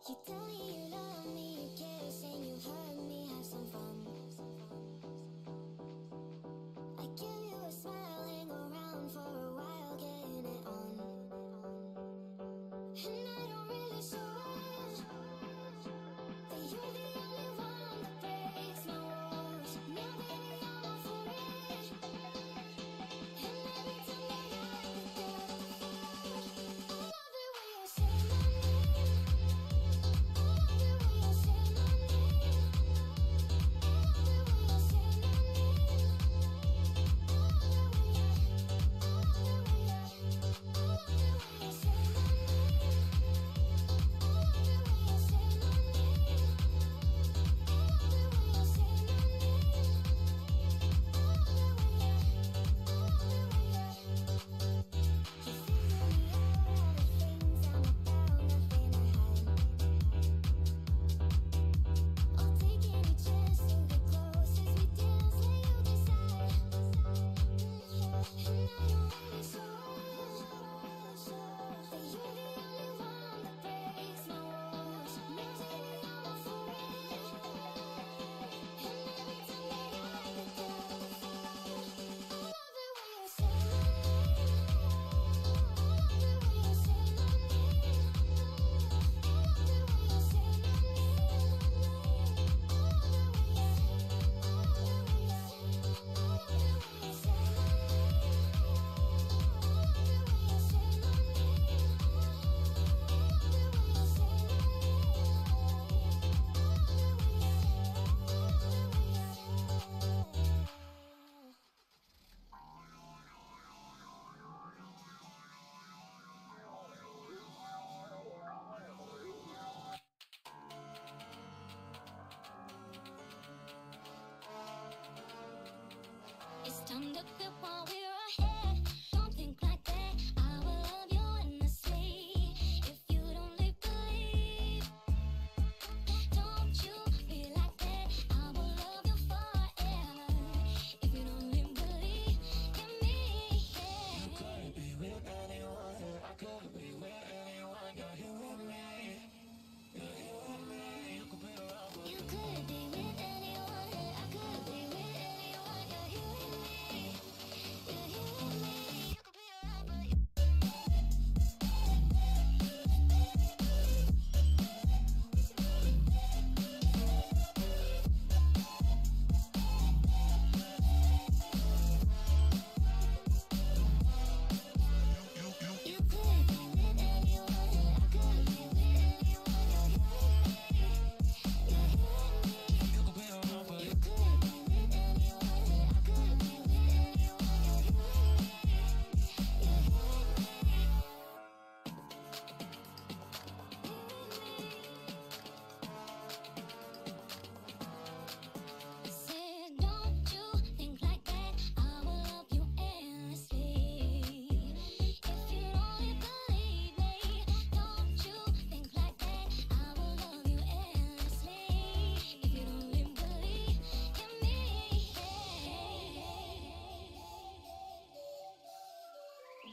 You tell me you love me, you care, saying you heard me, have some fun. I give you a smile, hang around for a while, getting it on. And I don't really show it, but you're the only one that breaks.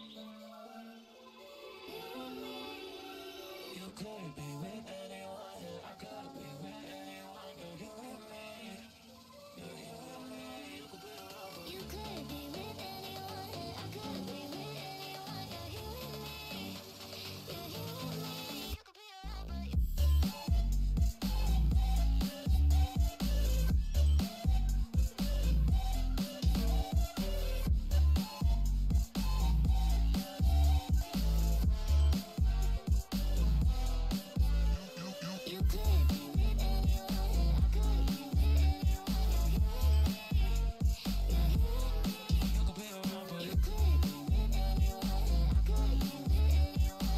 You could be with anyone, I could be with anyone. You and me, you and me. You could be with anyone, I could be with anyone. You and me, you and me. You could be around, but you could be with anyone, I could be with anyone. You could be around, but you could be with anyone, I could be with anyone.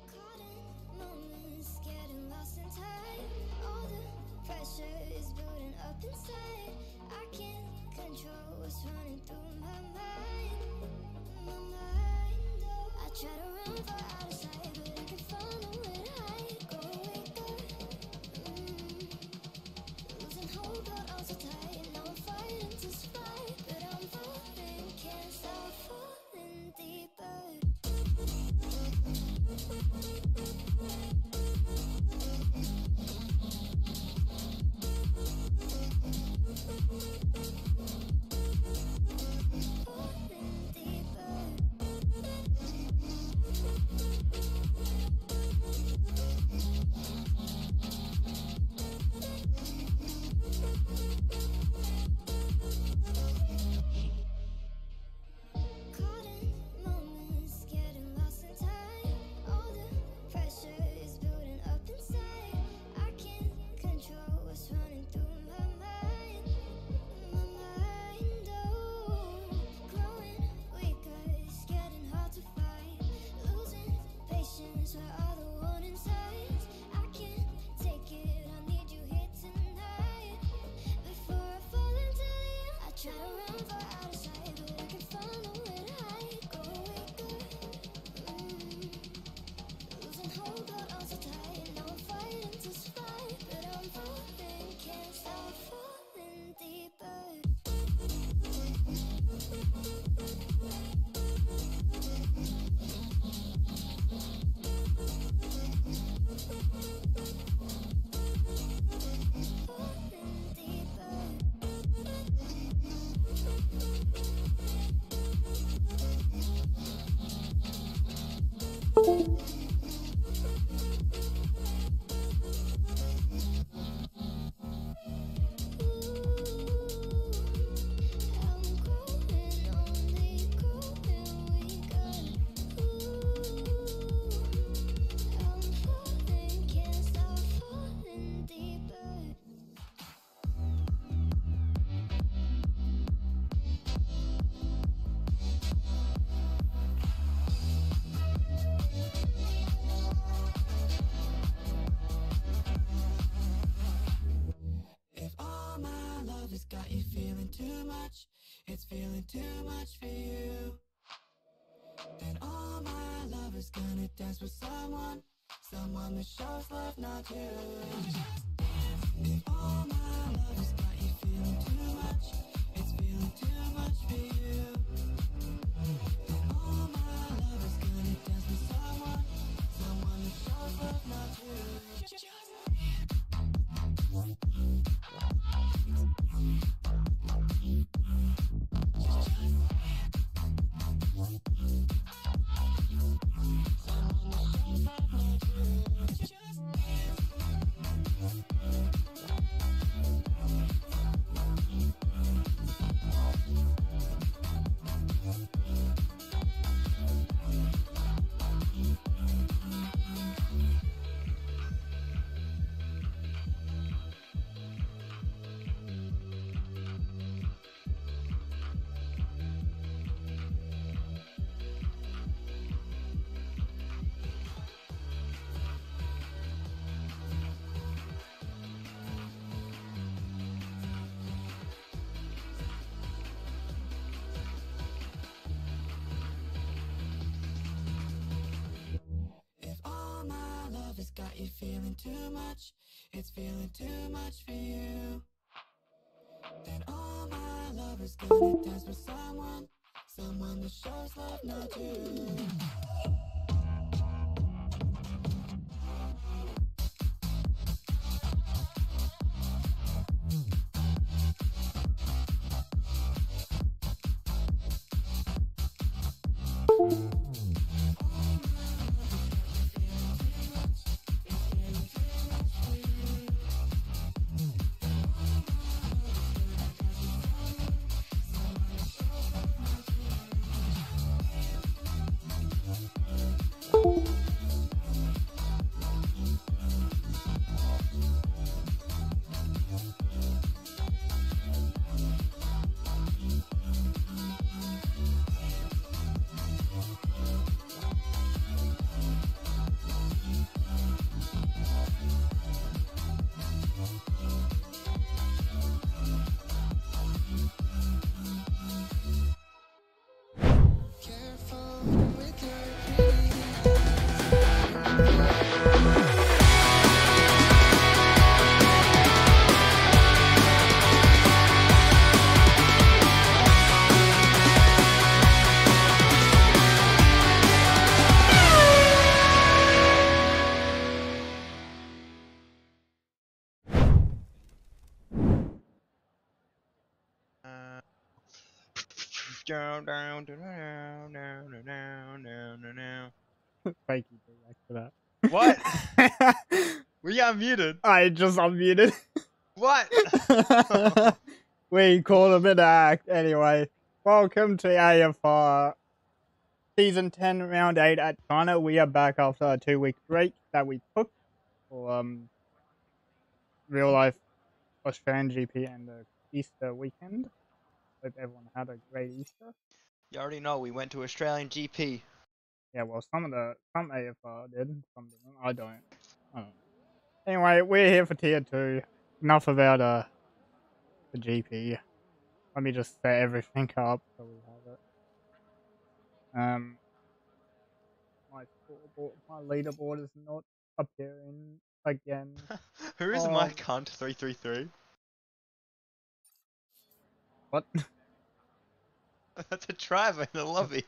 Caught in moments, getting lost in time. All the pressure is building up inside. I can't control what's running through my mind. My mind, oh. I try to run for out of sight, but I can find nowhere to hide. Go wake up, losing hold, but also tight. Now I'm fighting to survive, but I'm falling, can't stop falling deeper. Falling deeper. Caught in moments, getting lost in time. All the pressure is building up inside. I can't control what's running through my mind. My mind, oh. Growing weaker, it's getting hard to fight. Losing patience, where are the warning signs? I can't take it, I need you here tonight. Before I fall into the end, I try to run for out of sight, but I can find nowhere to hide. Go wake up, losing hold, but also tight. Now I'm fighting to survive, but I'm falling, can't stop falling deeper. Falling deeper. I'm growing, only growing weaker. I'm falling, can't stop falling deeper. If all my love has got you feeling too much, it's feeling too much for you, then all my love is gonna dance with someone that shows love, not you. If all my love has got you feeling too much, it's feeling too much for you, then all my love is gonna dance with someone that shows love, not you. Just too much, it's feeling too much for you. Then all my lovers gonna dance with someone, someone that shows love, not you. Down, down, down, down, down, down, down, down, down. Thank you for that. What? Were you unmuted? I just unmuted. What? We called him an act. Anyway, welcome to AFR Season 10, Round 8 at China. We are back after a 2-week break that we took for real life Australian GP and the Easter weekend. Hope everyone had a great Easter. You already know we went to Australian GP. Yeah, well, some AFR did, some didn't. I don't. Anyway, we're here for Tier 2. Enough about the GP. Let me just set everything up so we have it. My scoreboard, my leaderboard is not appearing again. Who is my cunt 333? What? That's a driver in the lobby.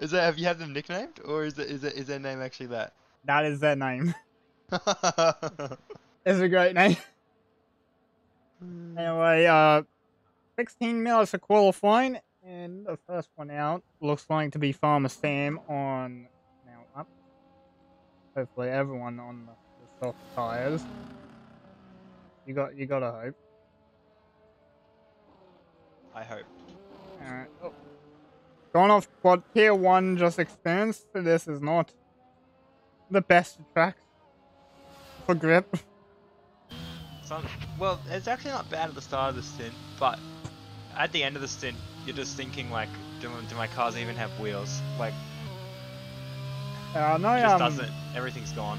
Is that, have you had them nicknamed, or is their name actually that? That is their name. It's a great name. Anyway, 16 minutes of qualifying, and the first one out looks like to be Farmer Sam on Mount Up. Hopefully everyone on the soft tires. You gotta hope. I hope. Alright. Oh. Going off what Tier 1 just experienced, this is not the best track for grip. Well, it's actually not bad at the start of the stint, but at the end of the stint, you're just thinking like, do my cars even have wheels? Like, I know, it just doesn't. Everything's gone.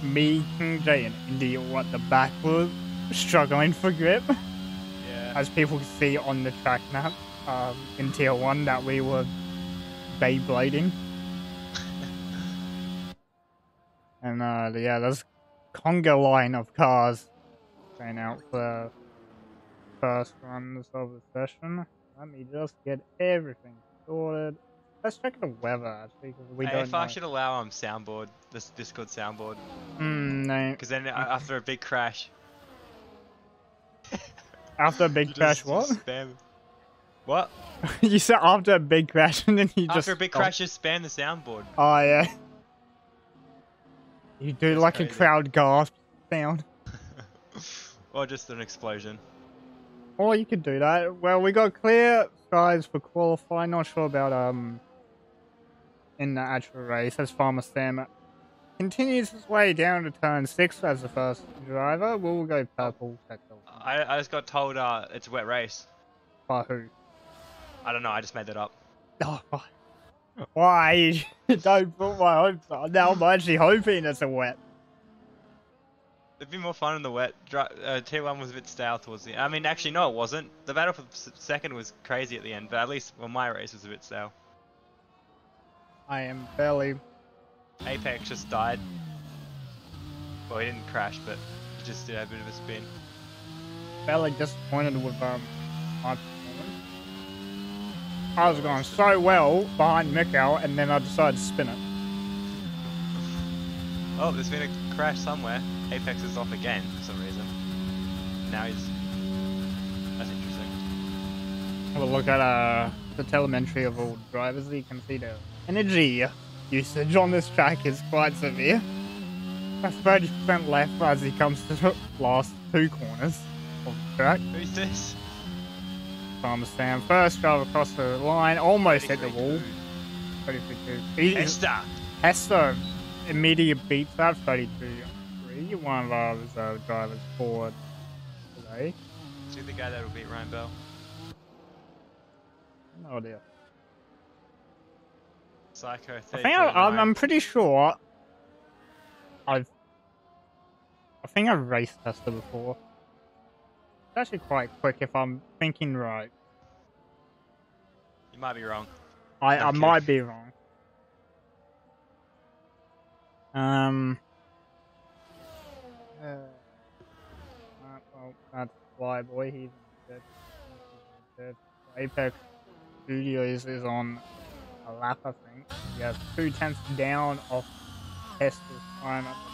Me, King J, and Indy were at the back were struggling for grip. Yeah. As people can see on the track map, in Tier 1 that we were Beyblading. And yeah, there's a conga line of cars going out for the first runs of the session. Let me just get everything sorted. Let's check the weather actually, because we don't know. AFR should allow soundboard, this Discord soundboard. No. Because then after a big crash. After a big crash, what? Spam. What? You said after a big crash and then you just... After a big crash, just spam the soundboard. Oh, yeah. You do That's like crazy. a crowd gasp sound. Or just an explosion. Or you could do that. Well, we got clear skies for qualifying. Not sure about in the actual race as Farmer Sam continues his way down to turn 6 as the first driver. We'll go purple sector. I just got told it's a wet race. By who? I don't know, I just made that up. Oh, why? Don't put my hopes on. Now I'm actually hoping it's a wet. It'd be more fun in the wet. Tier 1 was a bit stale towards the end. I mean, actually, no, it wasn't. The battle for second was crazy at the end, but at least, well, my race was a bit stale. I am barely... Apex just died. Well, he didn't crash, but he just did a bit of a spin. Fairly disappointed with my performance. I was going so well behind Mikkel, and then I decided to spin it. Oh, there's been a crash somewhere. Apex is off again for some reason. Now he's... That's interesting. Have a look at the telemetry of all drivers. You can see the energy usage on this track is quite severe. That's 30% left as he comes to the last 2 corners of the track. Who's this? Farmer Sam first drive across the line, almost hit the wall. 33-2. Hester! Hester immediate beats that 32-3. One of our reserve drivers forward today. See the guy that'll beat Ryan Bell? No idea. Psycho. I think I'm pretty sure I think I've raced Hester before. It's actually quite quick if I'm thinking right. You might be wrong. I might be wrong. Well, that's Flyboy. He's in third. Apex Studios is on a lap, I think. He has 2 tenths down off Hester's time at the moment.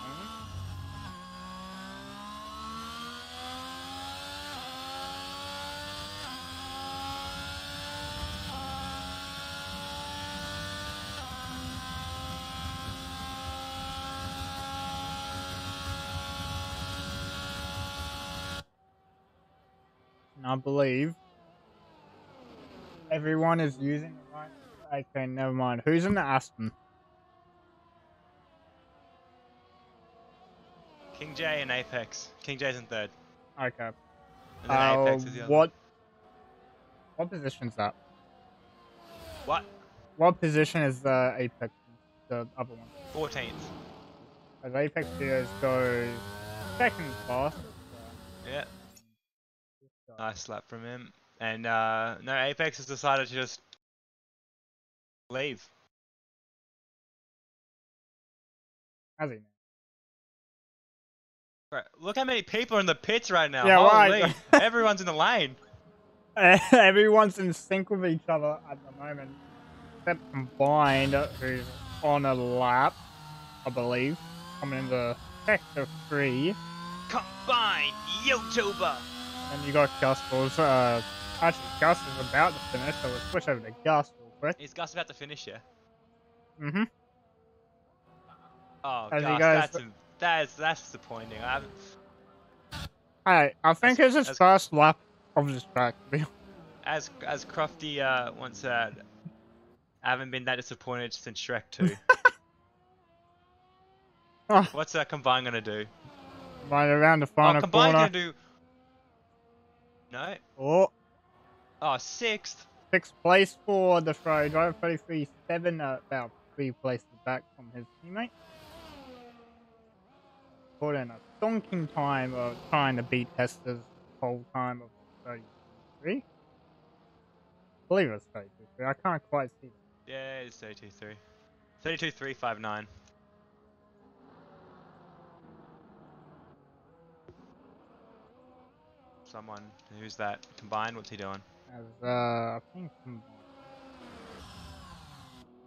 And I believe everyone is using the right. Okay, never mind. Who's in the Aston? King J and Apex. King J's in third. Okay. And then Apex is the other. What position's that? What? What position is the Apex? The other one. 14th. As Apex Studios goes second class. Yeah. Nice slap from him. And no, Apex has decided to just leave. Has he? Right. Look how many people are in the pits right now. Yeah, Holy. right. Everyone's in the lane. Everyone's in sync with each other at the moment. Except Combined, who's on a lap, I believe. Coming into sector 3. Combined YouTuber. And you got Gus was actually Gus is about to finish, so we'll switch over to Gus real quick. Is Gus about to finish, yeah? Mm-hmm. Oh, As Gus, that's disappointing. I think it's his first lap of this track. As Crofty once said, I haven't been that disappointed since Shrek 2. Oh. What's Combine gonna do? Right around the final Combine corner. gonna do... No. Oh. Oh, 6th. 6th place for the Ferrari driver, 33-7, about 3 places back from his teammate. Put in a stonking time of trying to beat Hester's whole time of 33. I believe it was 32-3. I can't quite see that. Yeah, it's 32-3. 32-3-5-9. Someone, who's that? Combined? What's he doing? As I think Combined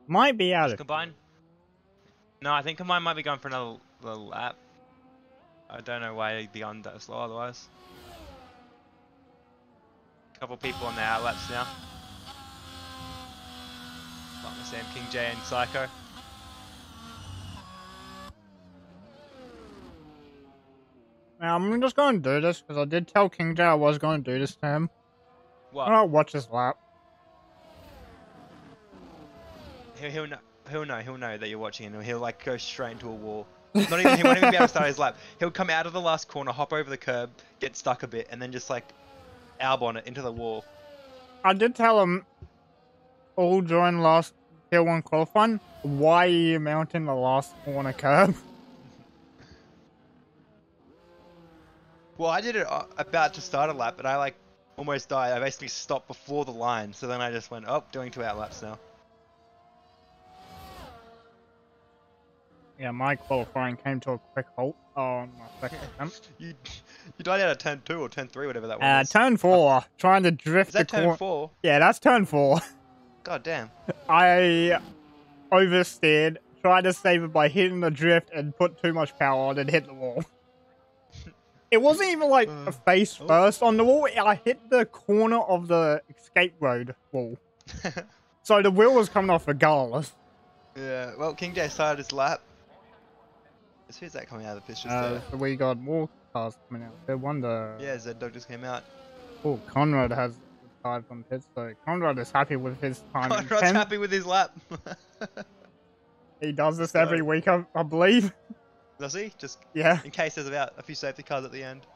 might be out of Combined? No, I think Combined might be going for another little lap. I don't know why he'd be on that slow otherwise. Couple people on the outlaps now. Like the same King J and Psycho. Now, I'm just going to do this because I did tell King J I was going to do this to him. What? I'll watch his lap. He'll know that you're watching and he'll like go straight into a wall. He won't even be able to start his lap. He'll come out of the last corner, hop over the curb, get stuck a bit, and then just like albon it into the wall. I did tell him all during last Tier 1 qualifying, why are you mounting the last corner curb? Well, I did it about to start a lap, but I like almost died. I basically stopped before the line, so then I just went, oh, doing 2 out laps now. Yeah, my qualifying came to a quick halt on my second attempt. You died out of turn 2 or turn 3, whatever that one was. Turn 4, trying to drift Is that the turn 4? Yeah, that's turn 4. God damn. I oversteered, tried to save it by hitting the drift and put too much power on and hit the wall. It wasn't even like a face first on the wall. I hit the corner of the escape road wall. So the wheel was coming off regardless. Yeah, well, King J started his lap. Who's that coming out of the pits just there? So we got more cars coming out. No wonder. Yeah, Z-Dog just came out. Oh, Conrad has retired from pits, so Conrad is happy with his time. Conrad's happy with his lap. He does this every week, I believe. Does he? Just Yeah. in case there's about a few safety cars at the end.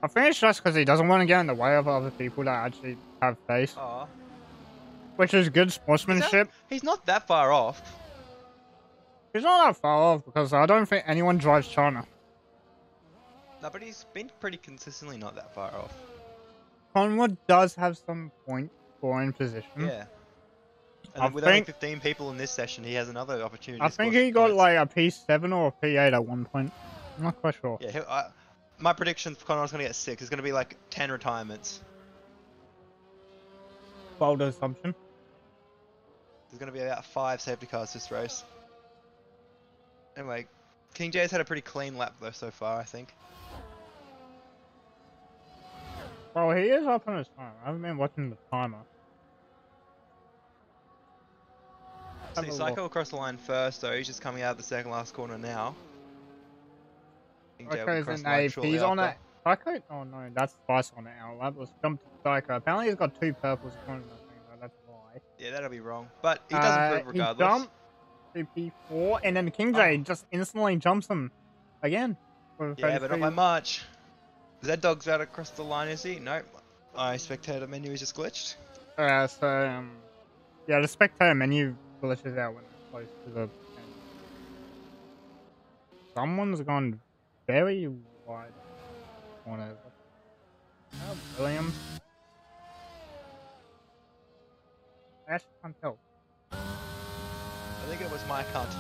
I think it's just because he doesn't want to get in the way of other people that actually have pace. Aw. Which is good sportsmanship. He's not that far off. He's not that far off because I don't think anyone drives China. No, but he's been pretty consistently not that far off. Conrad does have some point scoring position. Yeah. And with only 15 people in this session, he has another opportunity. I think he got like a P7 or a P8 at one point. I'm not quite sure. Yeah, my prediction for Conrad's going to get 6. It's going to be like 10 retirements. Bold assumption. There's going to be about 5 safety cars this race. Anyway, King J's had a pretty clean lap though so far, I think. Well, he is up on his time. I haven't been watching the timer. See, Psycho across the line first, though. He's just coming out of the second last corner now. Psycho's in eighth. He's on it. Psycho? Oh no, that's Spice on the out lap. Let's jump to Psycho. Apparently he's got 2 purples corners, I think, but that's why. Yeah, that'll be wrong. But he does improve regardless. He jumped to P4, and then King J just instantly jumps him again. Yeah, but not by much. Z-Dog's out across the line, is he? Nope. My spectator menu is just glitched. Yeah, the spectator menu glitches out when it's close to the end. Someone's gone very wide corners. Oh, Williams. I actually can't tell. I think it was my cunt.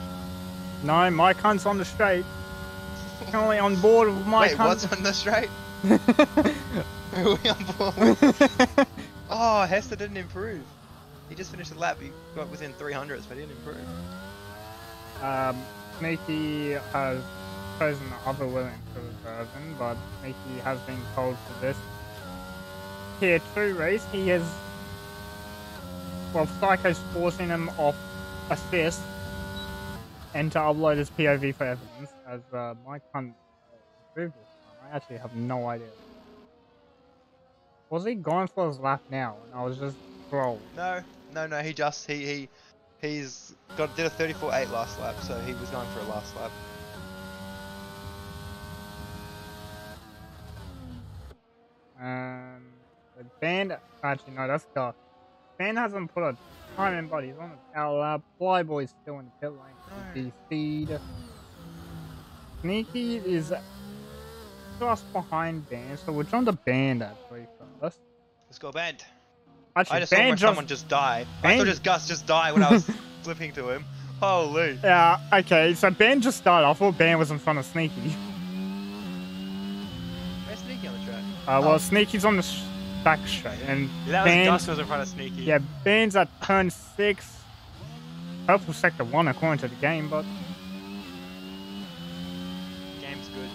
No, my cunt's on the straight. Currently on board with my cunt. Wait, what's on the straight? Who are we on board with? Oh, Hester didn't improve. He just finished the lap. He got within 300s, but he didn't improve. Sneaky has chosen the other Williams version, but Sneaky has been told for this Tier 2 race. He is... Well, Psycho's forcing him off assist and to upload his POV for evidence, as my cunt improved this time. I actually have no idea. Was he going for his lap now? And I was just trolled. No, he just did a 34.8 last lap, so he was going for a last lap. The band actually no, that's Gus. Band hasn't put a time in, but he's on the power lap. Flyboy's still in the pit lane. Speed. Sneaky is just behind Band, so we'll jump to Band actually first. Let's go Band. Actually, I just saw someone just die. I thought just Gus just died when I was flipping to him. Holy. Yeah, okay, so Ben just started. I thought Ben was in front of Sneaky. Where's Sneaky on the track? Well, Sneaky's on the back straight, and that was Gus was in front of Sneaky. Yeah, Ben's at turn 6. Purple sector 1 according to the game, but... Game's good.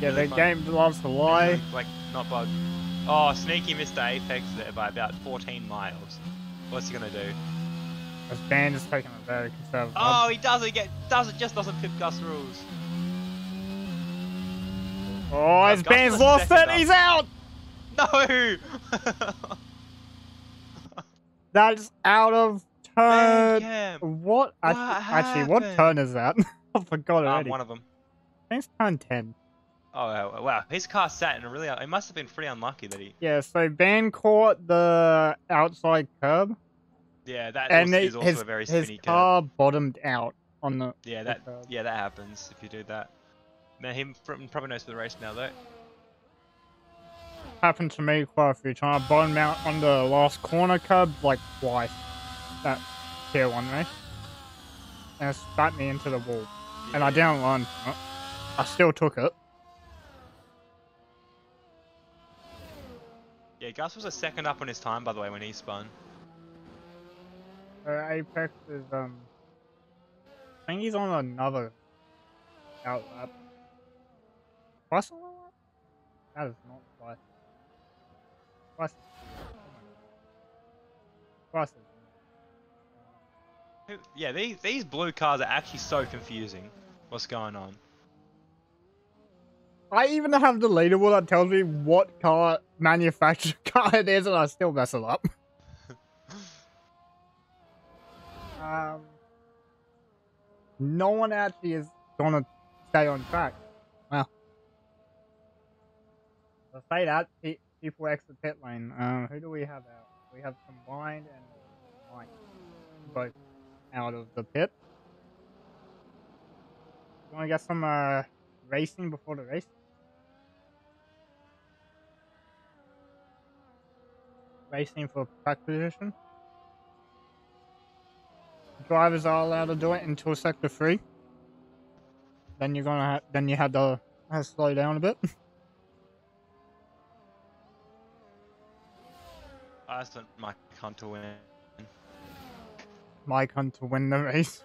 Yeah, the game loves to lie. Like, not bug. Oh, Sneaky missed the apex there by about 14 miles. What's he gonna do? This band is taking a very conservative. Oh, he just doesn't pip Gus rules. Oh, his band's lost it. He's out. No. That's out of turn. What? Actually, what turn is that? I forgot already. One of them. I think it's turn 10. Oh wow, his car sat in a really. It must have been pretty unlucky that he. Yeah, so Ben caught the outside curb. Yeah, that is also a very spinny curb. His car bottomed out on the. Yeah, that happens if you do that. Now he probably knows for the race now though. Happened to me quite a few times. I bottomed out on the last corner curb like twice. That tier 1 race. and it spat me into the wall. Yeah. And I didn't run. I still took it. Yeah, Gus was a second up on his time, by the way, when he spun. Apex is, I think he's on another outlap. Twice on a lap? That is not twice. Twice. Twice. Yeah, these blue cars are actually so confusing. What's going on? I even have the leaderboard that tells me what car manufacturer car it is, and I still mess it up. No one actually is gonna stay on track. Well, to say that, people exit pit lane. Who do we have out? We have Combined and Mike, both out of the pit. You wanna get some racing before the race? Racing for track position. Drivers are allowed to do it until sector 3. Then you're gonna then you have to slow down a bit. I just want Mike Hunt to win. Mike Hunt to win the race.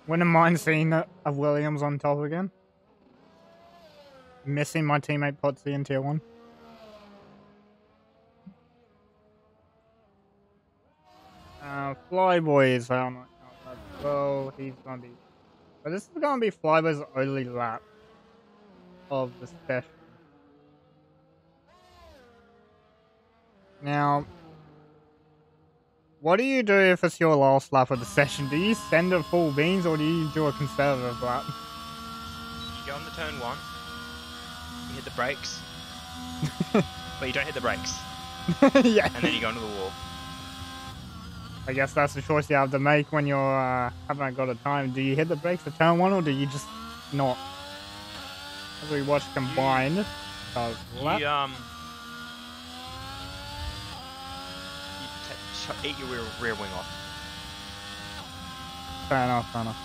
Wouldn't mind seeing a Williams on top again. Missing my teammate Potsy in tier 1. Flyboy is out as well. He's gonna be. But this is gonna be Flyboy's only lap of the session. Now, what do you do if it's your last lap of the session? Do you send it full beans or do you do a conservative lap? You go on the turn 1, you hit the brakes, but you don't hit the brakes. Yeah. And then you go into the wall. I guess that's the choice you have to make when you're haven't got a time. Do you hit the brakes at turn 1 or do you just not? As we watch Combined, Eat your rear wing off. Fair enough, fair enough.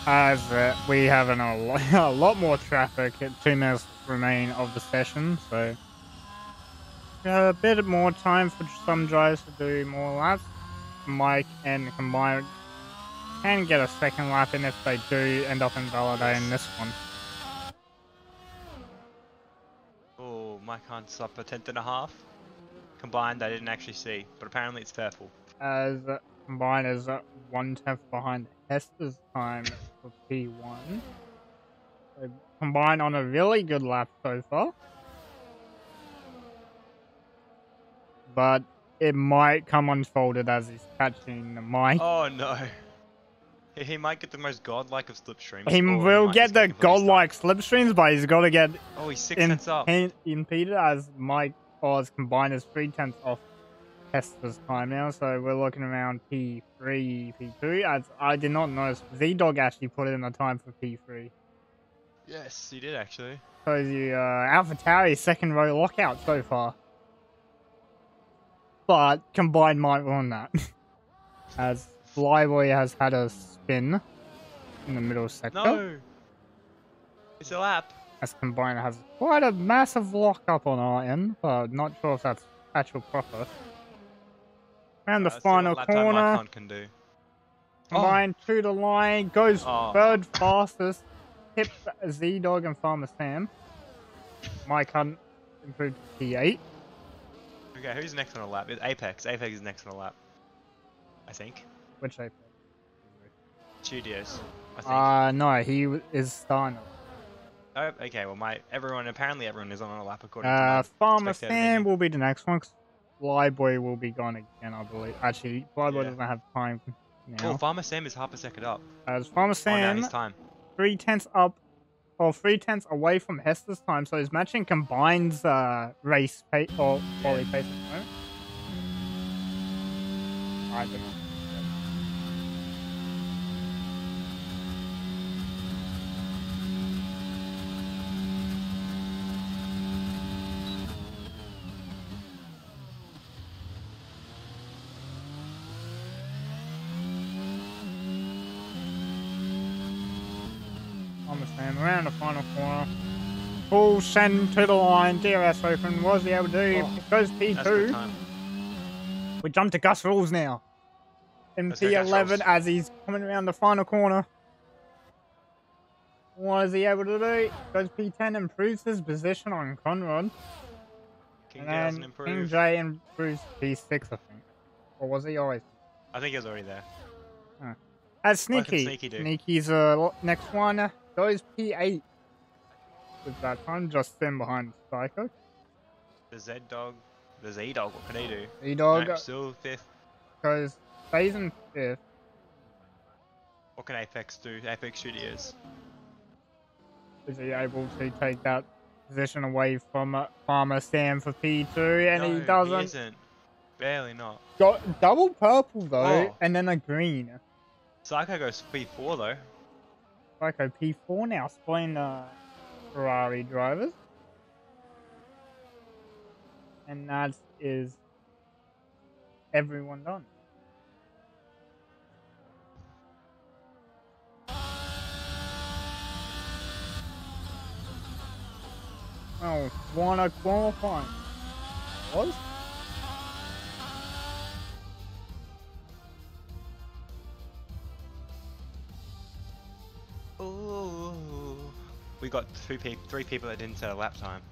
As we have a lot more traffic, 2 minutes remain of the session, so a bit more time for some drivers to do more laps. Mike and Combined can get a second lap in if they do end up invalidating this one. Oh, Mike Hunt's up a 10.5. Combined, I didn't actually see, but apparently it's purple. As Combined is 1/10 behind Hester's time for P1. So Combined on a really good lap so far. But it might come unfolded as he's catching the mic. Oh no. He might get the most godlike of slipstreams. He will get the godlike slipstreams, but he's got to get oh, he's 6 tenths up. Impeded as Mike Oz Combined is 3 tenths off Hester's time now, so we're looking around P3, P2. As I did not notice, Z-Dog actually put in the time for P3. Yes, he did actually. Shows you AlphaTauri's second row lockout so far. But Combined might run that. As Flyboy has had a spin in the middle sector. No! It's a lap. As Combined has quite a massive lockup on our end, but not sure if that's actual proper. And the final corner. Can do. Combined to the line, goes third fastest, hit Z-Dog and Farmer Sam. Mike Hunt improved to P8. Okay, who's next on a lap? It's Apex. Apex is next on a lap. I think. Which Apex? Studios. I think. No, he is starting. Oh, okay. Well, apparently everyone is on a lap according to my Farmer Sam will be the next one. Flyboy will be gone again, I believe. Actually, Flyboy doesn't have time now. Oh, Farmer Sam is half a second up. As Farmer Sam, his time. 3 tenths up, or 3 tenths away from Hester's time, so he's matching Combined's race pace or quality pace at the moment. I don't know. Slam around the final corner. Full send to the line. DRS open. Was he able to do? Oh, It goes That's a good P2. time. We jump to Gus Rules now. In Let's go, Gus P11 Rules. as he's coming around the final corner. What is he able to do? Goes P10, improves his position on Conrad. King And J doesn't then improve. King J improves P6, I think. Or was he always? I think he was already there. As What can Sneaky. Sneaky do? Sneaky's next one. Goes P8. With that time, just in behind Psycho. The Z Dog. The Z Dog. What can he do? E-Dog Nope, still 5th. goes stays in 5th. What can Apex do? Apex Studios. Is he able to take that position away from Farmer Sam for P2? And No, he doesn't. He isn't. Barely not. Got double purple though, Oh. and then a green. Psycho goes P4 though. Psycho P4 now, splitting Ferrari drivers. And that is everyone done. Oh, wanna qualify? Was? Ooh. We got three people that didn't set a lap time.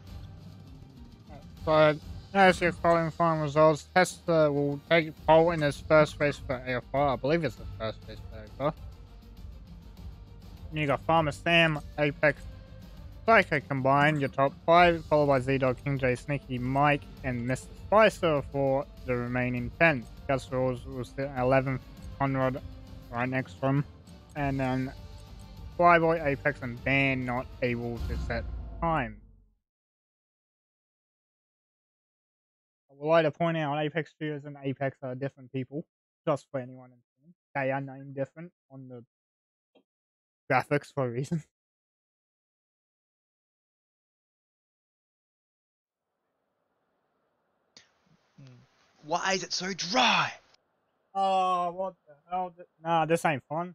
But as your qualifying results, Testa will take pole in his first race for AFR. I believe it's the first race for AFR. And you got Farmer Sam, Apex, Psycho combined, your top 5, followed by Z-Dog, King J, Sneaky, Mike, and Mr. Spicer for the remaining 10. Gus Rawls will sit at 11th, Conrad right next to him. And then Flyboy, Apex, and Van not able to set time. I would like to point out Apex Studios and Apex are different people, just for anyone in the team. They are named different on the graphics for a reason. Why is it so dry? Oh, what the hell? Nah, this ain't fun.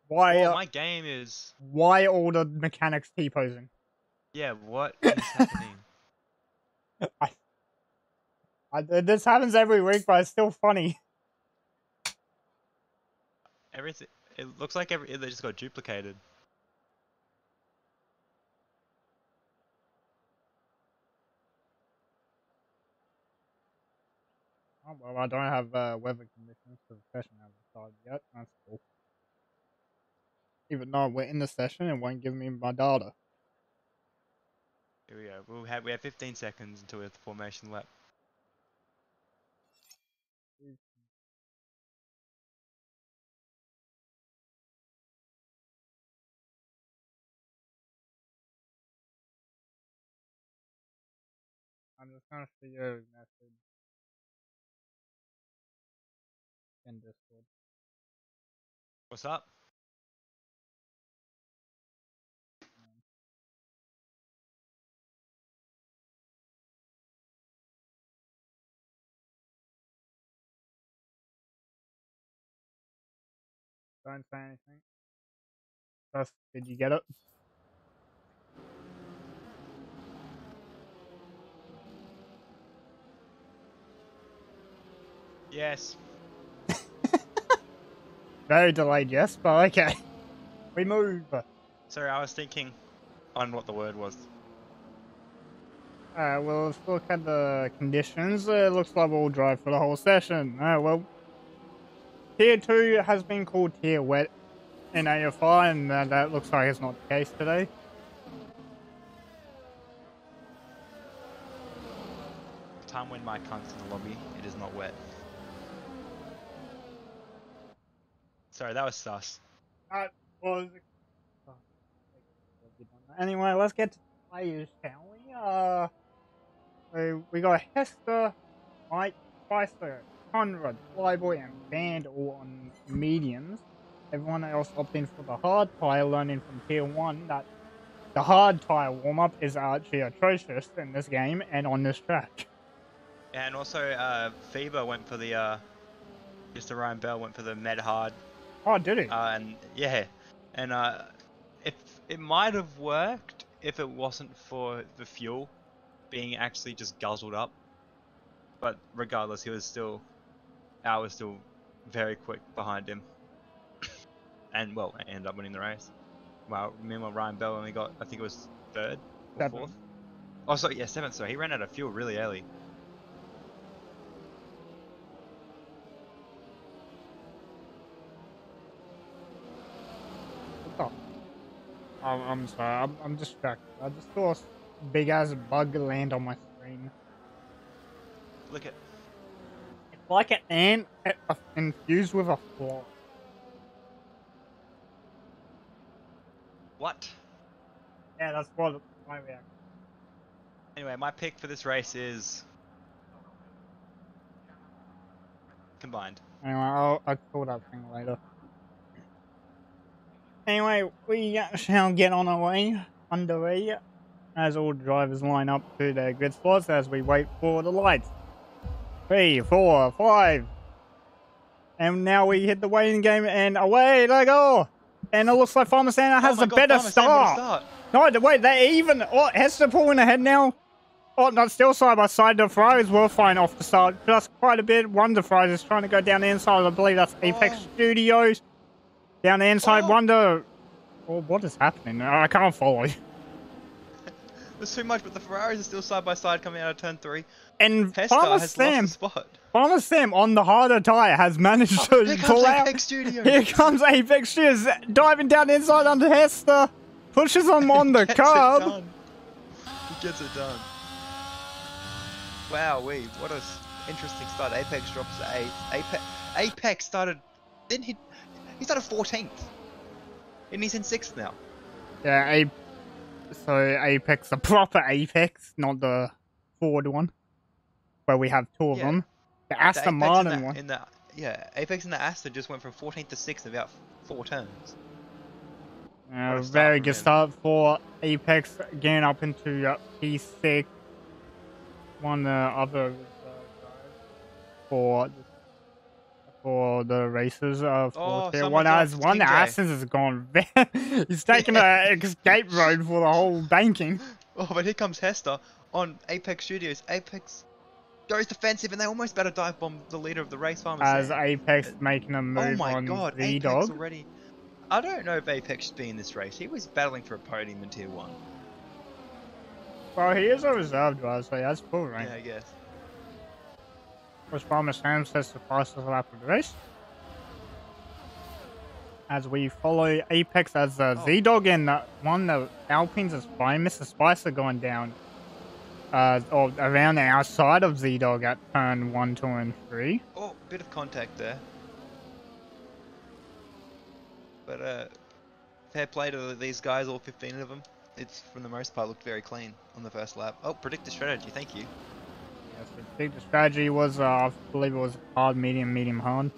Why? Well, my game is. Why all the mechanics T-posing? Yeah, what is happening? This happens every week, but it's still funny. Everything. It looks like they just got duplicated. Oh, well, I don't have weather conditions for the session hasn't started yet. That's cool. Even though we're in the session, it won't give me my data. Here we go. We have 15 seconds until we have the formation lap. I'm just gonna show you a message in Discord. What's up? Don't say anything. Just, did you get it? Yes. Very delayed, yes, but okay. We move. Sorry, I was thinking on what the word was. Well, let's look at the conditions. It looks like we'll drive for the whole session. Well, Tier 2 has been called Tier Wet in AFR, and that looks like it's not the case today. Time when my cunt's in the lobby, it is not wet. Sorry, that was sus. Was... Anyway, let's get to players, shall we? We got Hester, Mike, Spicer, Conrad, Flyboy, and Band all on mediums. Everyone else opting for the hard tire, learning from Tier 1 that the hard tire warm-up is actually atrocious in this game and on this track. And also, Fever went for the, Mr. Ryan Bell went for the med hard. Oh, did he? And yeah, And if it might have worked if it wasn't for the fuel being actually just guzzled up. But regardless, I was still very quick behind him. And well, I ended up winning the race. Well, meanwhile, Ryan Bell only got, I think it was 3rd or 4th. Oh, sorry, yeah, 7th. So he ran out of fuel really early. Oh. I'm sorry, I'm distracted. I just saw a big ass bug land on my screen. Look at. It's like an ant infused with a fly. What? Yeah, that's what my reaction. Anyway, my pick for this race is combined. Anyway, I'll call that thing later. Anyway, we shall get on our way, underway, as all drivers line up to their grid spots as we wait for the lights. 3, 4, 5. And now we hit the waiting game and away they go! And it looks like Farmer Santa has a better start. No, wait, they're even. Oh, Hester pulling ahead now. Oh, not still side by side. The Ferraris were fine off the start. Just quite a bit. Wonder Ferraris is trying to go down the inside. I believe that's Apex Studios. Down the inside, Wonder. Oh, what is happening? I can't follow. There's too much, but the Ferraris are still side by side coming out of turn 3. And Hester has lost the spot. Farmer Sam on the harder tyre has managed to pull out. Apex Studios. Here comes Apex Studios diving down the inside under Hester. Pushes him on the curb. He gets it done. Wow, what an interesting start. Apex drops to 8th. Apex started. Didn't he? He started 14th. And he's in 6th now. Yeah, so Apex, the proper Apex, not the Ford one, where we have 2 of them. The Aston Martin one. Apex and the Aston just went from 14th to 6th in about 4 turns. Very good start for Apex, getting up into P6. One other for the races for tier 1 as one Aston has gone. He's taking an escape road for the whole banking. Oh, but here comes Hester on Apex Studios. Apex goes defensive and they almost better dive bomb the leader of the race, Farmer as Sam. Apex making a move on Z-Dog. Already. I don't know if Apex should be in this race. He was battling for a podium in tier 1. Well, he is a reserve driver, so he has full rank. Yeah, I guess. Which Farmer Sam says the fastest lap of the race. As we follow Apex as Z-Dog and one of the Alpines is fine. Mr. Spicer going down or around the outside of Z-Dog at turn 1, 2, and 3. Oh, bit of contact there. But fair play to these guys, all 15 of them. It's, for the most part, looked very clean on the first lap. Oh, predictor strategy, thank you. Yes, the predictor strategy was, I believe it was hard, medium, medium, hard.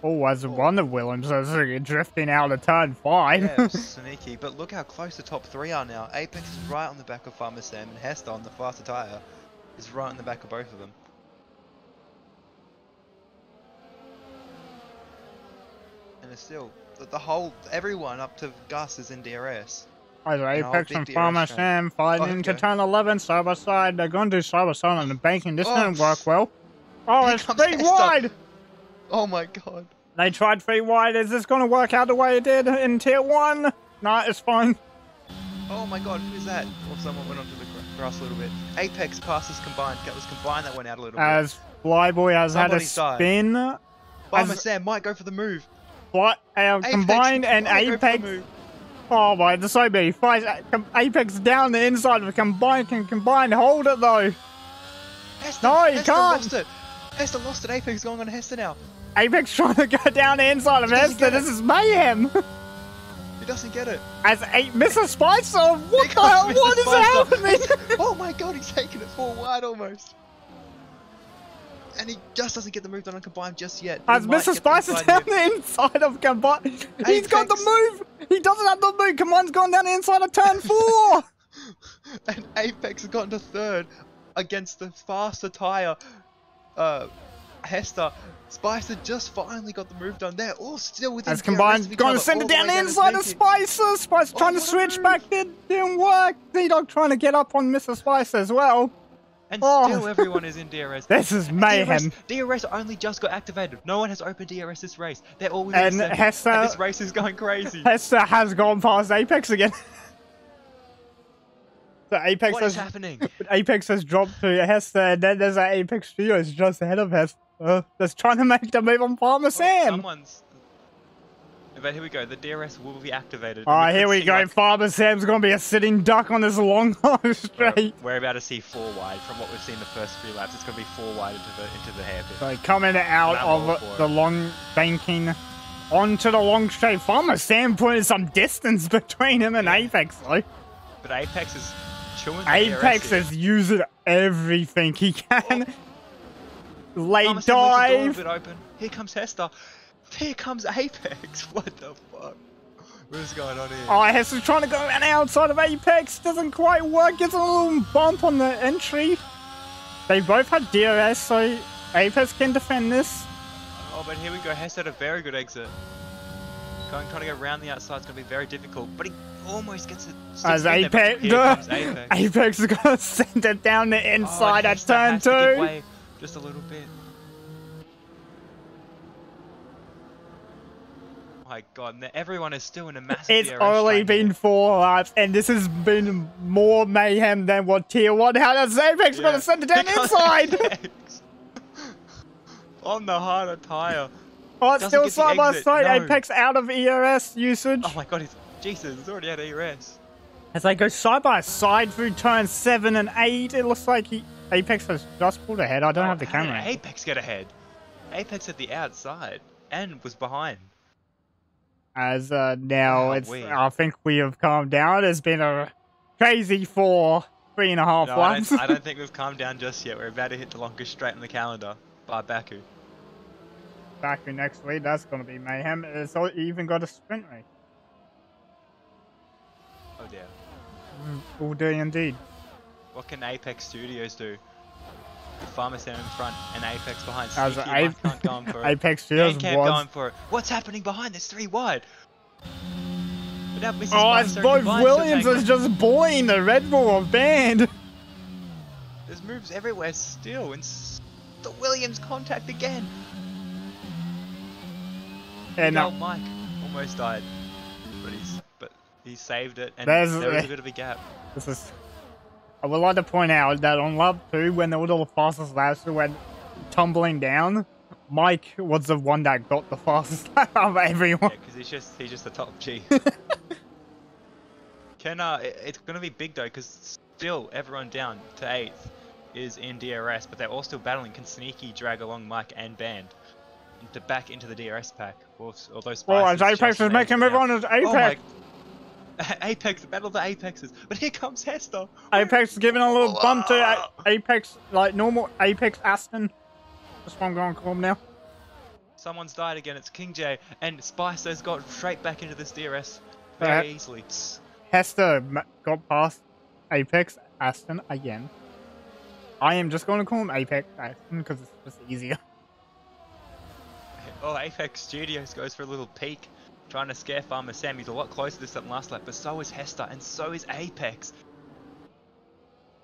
Oh, as one of Williams is drifting out of turn 5. Yeah, sneaky. But look how close the top 3 are now. Apex is right on the back of Farmer Sam, and Hester on the faster tyre is right on the back of both of them. And it's still, everyone up to Gus is in DRS. Either Apex and Farmer Sam fighting into turn 11, side by side. They're going to do side by side on the banking. This didn't work well. Oh, it's 3 wide! Oh my god. They tried 3 wide. Is this going to work out the way it did in tier 1? Nah, it's fine. Oh my god, who's that? Or someone went onto the grass a little bit. Apex passes combined. That was combined that went out a little bit. As Flyboy has had a spin. Farmer Sam might go for the move. What? Combined and Apex. Oh my, the so many fights. Apex down the inside of Combined. Can Combined hold it though? Hester, no, you Hester can't. Lost it. Hester lost it. Apex going on Hester now. Apex trying to go down the inside of Hester. This is mayhem. He doesn't get it. As Mr. Spicer, what the hell? What is happening? Oh my god, he's taking it 4 wide almost. And he just doesn't get the move done on Combined just yet. As Mr. Spicer's down the inside of Combined. He's got the move. He doesn't have the move. Combined's gone down the inside of turn 4. And Apex has gotten to 3rd against the faster tyre Hester, Spicer just finally got the move done. They're all still within As DRS combined, of each gonna other, send all it the down way the to inside of Sneaky. Spicer. Spicer trying to what a switch move. back, didn't work. T-Dog trying to get up on Mr. Spicer as well. And Oh. still everyone is in DRS. This is mayhem. DRS only just got activated. No one has opened DRS this race. They're all within And a second. Hester, And this race is going crazy. Hester has gone past Apex again. So Apex What is happening? Apex has dropped to Hester, and then there's an Apex Studios just ahead of Hester. That's trying to make the move on Farmer Sam. Someone's... But here we go. The DRS will be activated. Alright, here we go. Like... Farmer Sam's gonna be a sitting duck on this long straight. We're about to see 4 wide from what we've seen the first 3 laps. It's gonna be 4 wide into the hairpin. So coming out of the long banking onto the long straight. Farmer Sam putting some distance between him and Apex though. But Apex is chewing the Apex DRS is using everything he can. Late Farmer Sam leaves the door a dive. bit open. Here comes Hester. Here comes Apex. What the fuck? What's going on here? Oh, Hester's trying to go around the outside of Apex. Doesn't quite work. Gets a little bump on the entry. They both had DRS, so Apex can defend this. Oh, but here we go. Hester had a very good exit. Trying to go around the outside is going to be very difficult, but he almost gets it. As Apex, Apex. Apex is going to send it down the inside at turn 2. Just a little bit. My god, everyone is still in a massive It's DRS only train been here. 4 laps, and this has been more mayhem than what Tier 1 had. As Apex going to send it down Here comes inside. Apex. On the harder tyre. Oh, it's Doesn't still get the side by exit, side. no. Apex out of ERS usage. Oh my god, Jesus, it's already out of ERS. As they go side by side through turns 7 and 8, it looks like Apex has just pulled ahead. I don't have the How did camera. Apex get ahead? Apex at the outside and was behind. As now Wow, it's, weird. I think we have calmed down. It's been a crazy 3.5 No, laps. I don't think we've calmed down just yet. We're about to hit the longest straight on the calendar by Baku. Back in next week, that's going to be mayhem. It's even got a sprint race. Oh dear. All day indeed. What can Apex Studios do? With Farmer Sam in front and Apex behind. As Sneaky Mike can't go on for it. Apex Dan Studios can't was. go on for it. What's happening behind? There's 3 wide. But now Mrs. Oh, it's Spicer both combined Williams still is taking- just bullying the Red Bull of band. There's moves everywhere still, and the Williams contact again. And No, Mike almost died, but he saved it, and There's- there was a bit of a gap. this is. I would like to point out that on lap 2, when they were the fastest laps went tumbling down, Mike was the one that got the fastest lap of everyone. Yeah, because he's just the top G. It's gonna be big though, because still everyone down to 8th is in DRS, but they're all still battling. Can Sneaky drag along Mike and Band back into the DRS pack? Although Oh, Spice as Apex is making a move on his Apex. Oh my... Apex, battle of the Apexes. But here comes Hester. Apex is giving a little bump to Apex, like normal Apex Aston. That's what I'm going to call him now. Someone's died again. It's King J, and Spicer's got straight back into this DRS very easily. Hester got past Apex Aston again. I am just going to call him Apex Aston because it's just easier. Oh, Apex Studios goes for a little peek, trying to scare Farmer Sam. He's a lot closer this than last lap, but so is Hester, and so is Apex.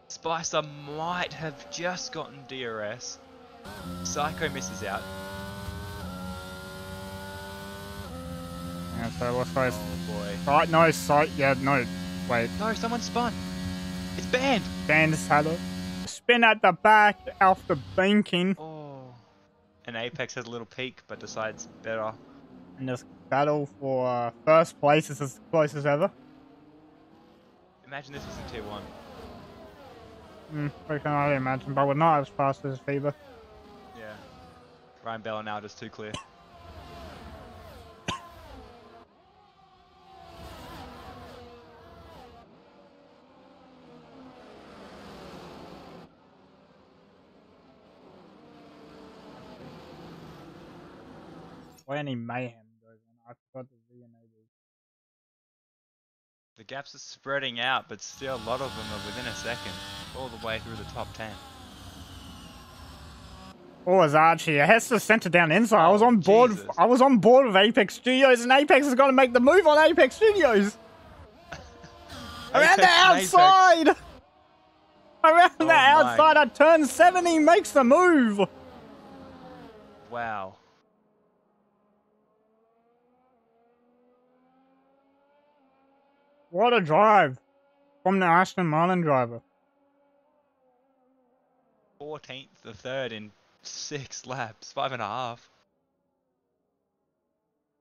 Spicer might have just gotten DRS. Psycho misses out. Yeah, so let's go. Oh boy. Right, no, sight. Yeah, no. Wait. No, someone spun. It's Banned. Band's had a spin at the back after banking. Oh. And Apex has a little peek, but decides better. And this battle for first place is as close as ever. Imagine this was in Tier 1. We can only imagine, but we're not as fast as Fever. Yeah. Ryan Bell now just too clear. Or any mayhem goes on. I forgot the V&A. The gaps are spreading out, but still a lot of them are within a second, all the way through the top 10. Or was Archie? Hester sent it down inside. I was Oh, on board. Jesus. I was on board with Apex Studios, and Apex is going to make the move on Apex Studios. Around the Apex and Apex. outside. Around the Oh, my. outside at turn 7, he makes the move. Wow. What a drive from the Aston Martin driver. 14th, the third in 6 laps, 5.5.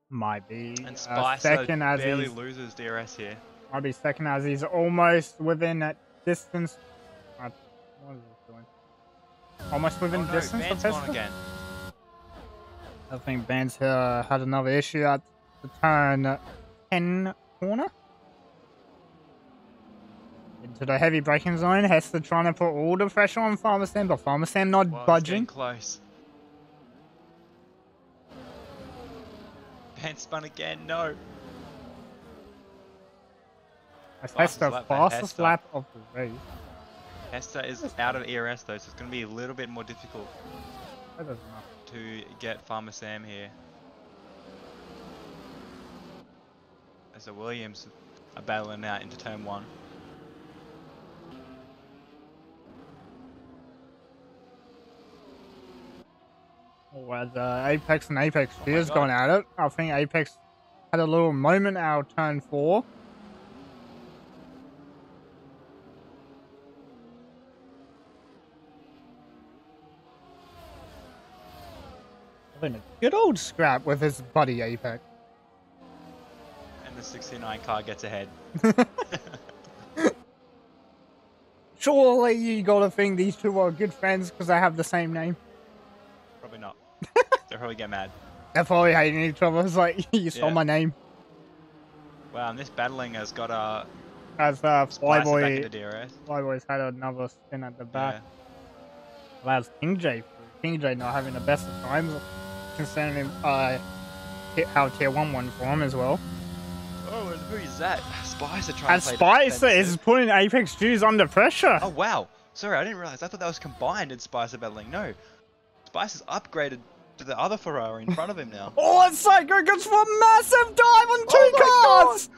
Might be And Spicer second as barely he's loses DRS here. might be second as he's almost within that distance. What is he doing? Almost within Oh no, distance Van's of gone Hester. again. I think Ben's had another issue at the turn 10 corner. Into the heavy braking zone. Hester trying to put all the pressure on Farmersam, but Farmersam not Well, it's getting budging. close. Van spun again, no. That's Fastest Hester, lap by fastest Hester. lap of the race. Hester is out of ERS though, so it's going to be a little bit more difficult That doesn't matter. to get Farmer Sam here. As the Williams are battling out into turn 1. Oh, as Apex and Apex Oh my Fear's God. gone at it. I think Apex had a little moment out turn 4. Having a good old scrap with his buddy Apex. And the 69 car gets ahead. Surely you gotta think these two are good friends because they have the same name. Probably not. They'll probably get mad. They're probably hating each other. It's like, you stole Yeah. my name. Wow, and this battling has got As Spicer back into Flyboy, DRS. Flyboy's had another spin at the back. Yeah. Allows King J. King J not having the best of times, considering how tier 1 won for him as well. Oh, and who is that? Spicer trying And to play Spicer defensive. is putting Apex Jews under pressure. Oh wow! Sorry, I didn't realize. I thought that was combined in Spicer battling. No, Spicer's upgraded to the other Ferrari in front of him now. Oh, and Psycho goes for a massive dive on two Oh my cars!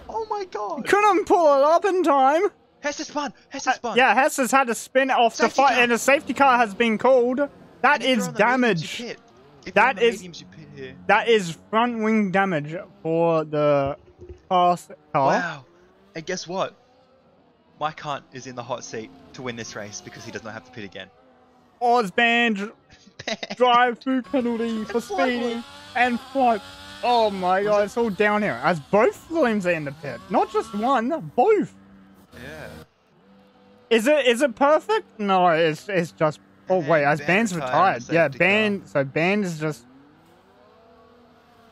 Oh my god! Couldn't pull it up in time. Hester spun! Hester spun! Yeah, Hester's had to spin off the Safety fight, car. and a safety car has been called. That And if you're is on the mediums, damage. you pit. If That you're on the is- mediums, you pit here. That is front wing damage for the fast car. Wow! And guess what? Mike Hunt is in the hot seat to win this race because he does not have to pit again. Ozband drive-through penalty for speeding and flight. Oh my god, it's all down here. As both Williams are in the pit. Not just one, both. Yeah. Is it perfect? No, it's just. Oh wait, as Ban Band's retired retired. on the Yeah, safety Band. So Band is just.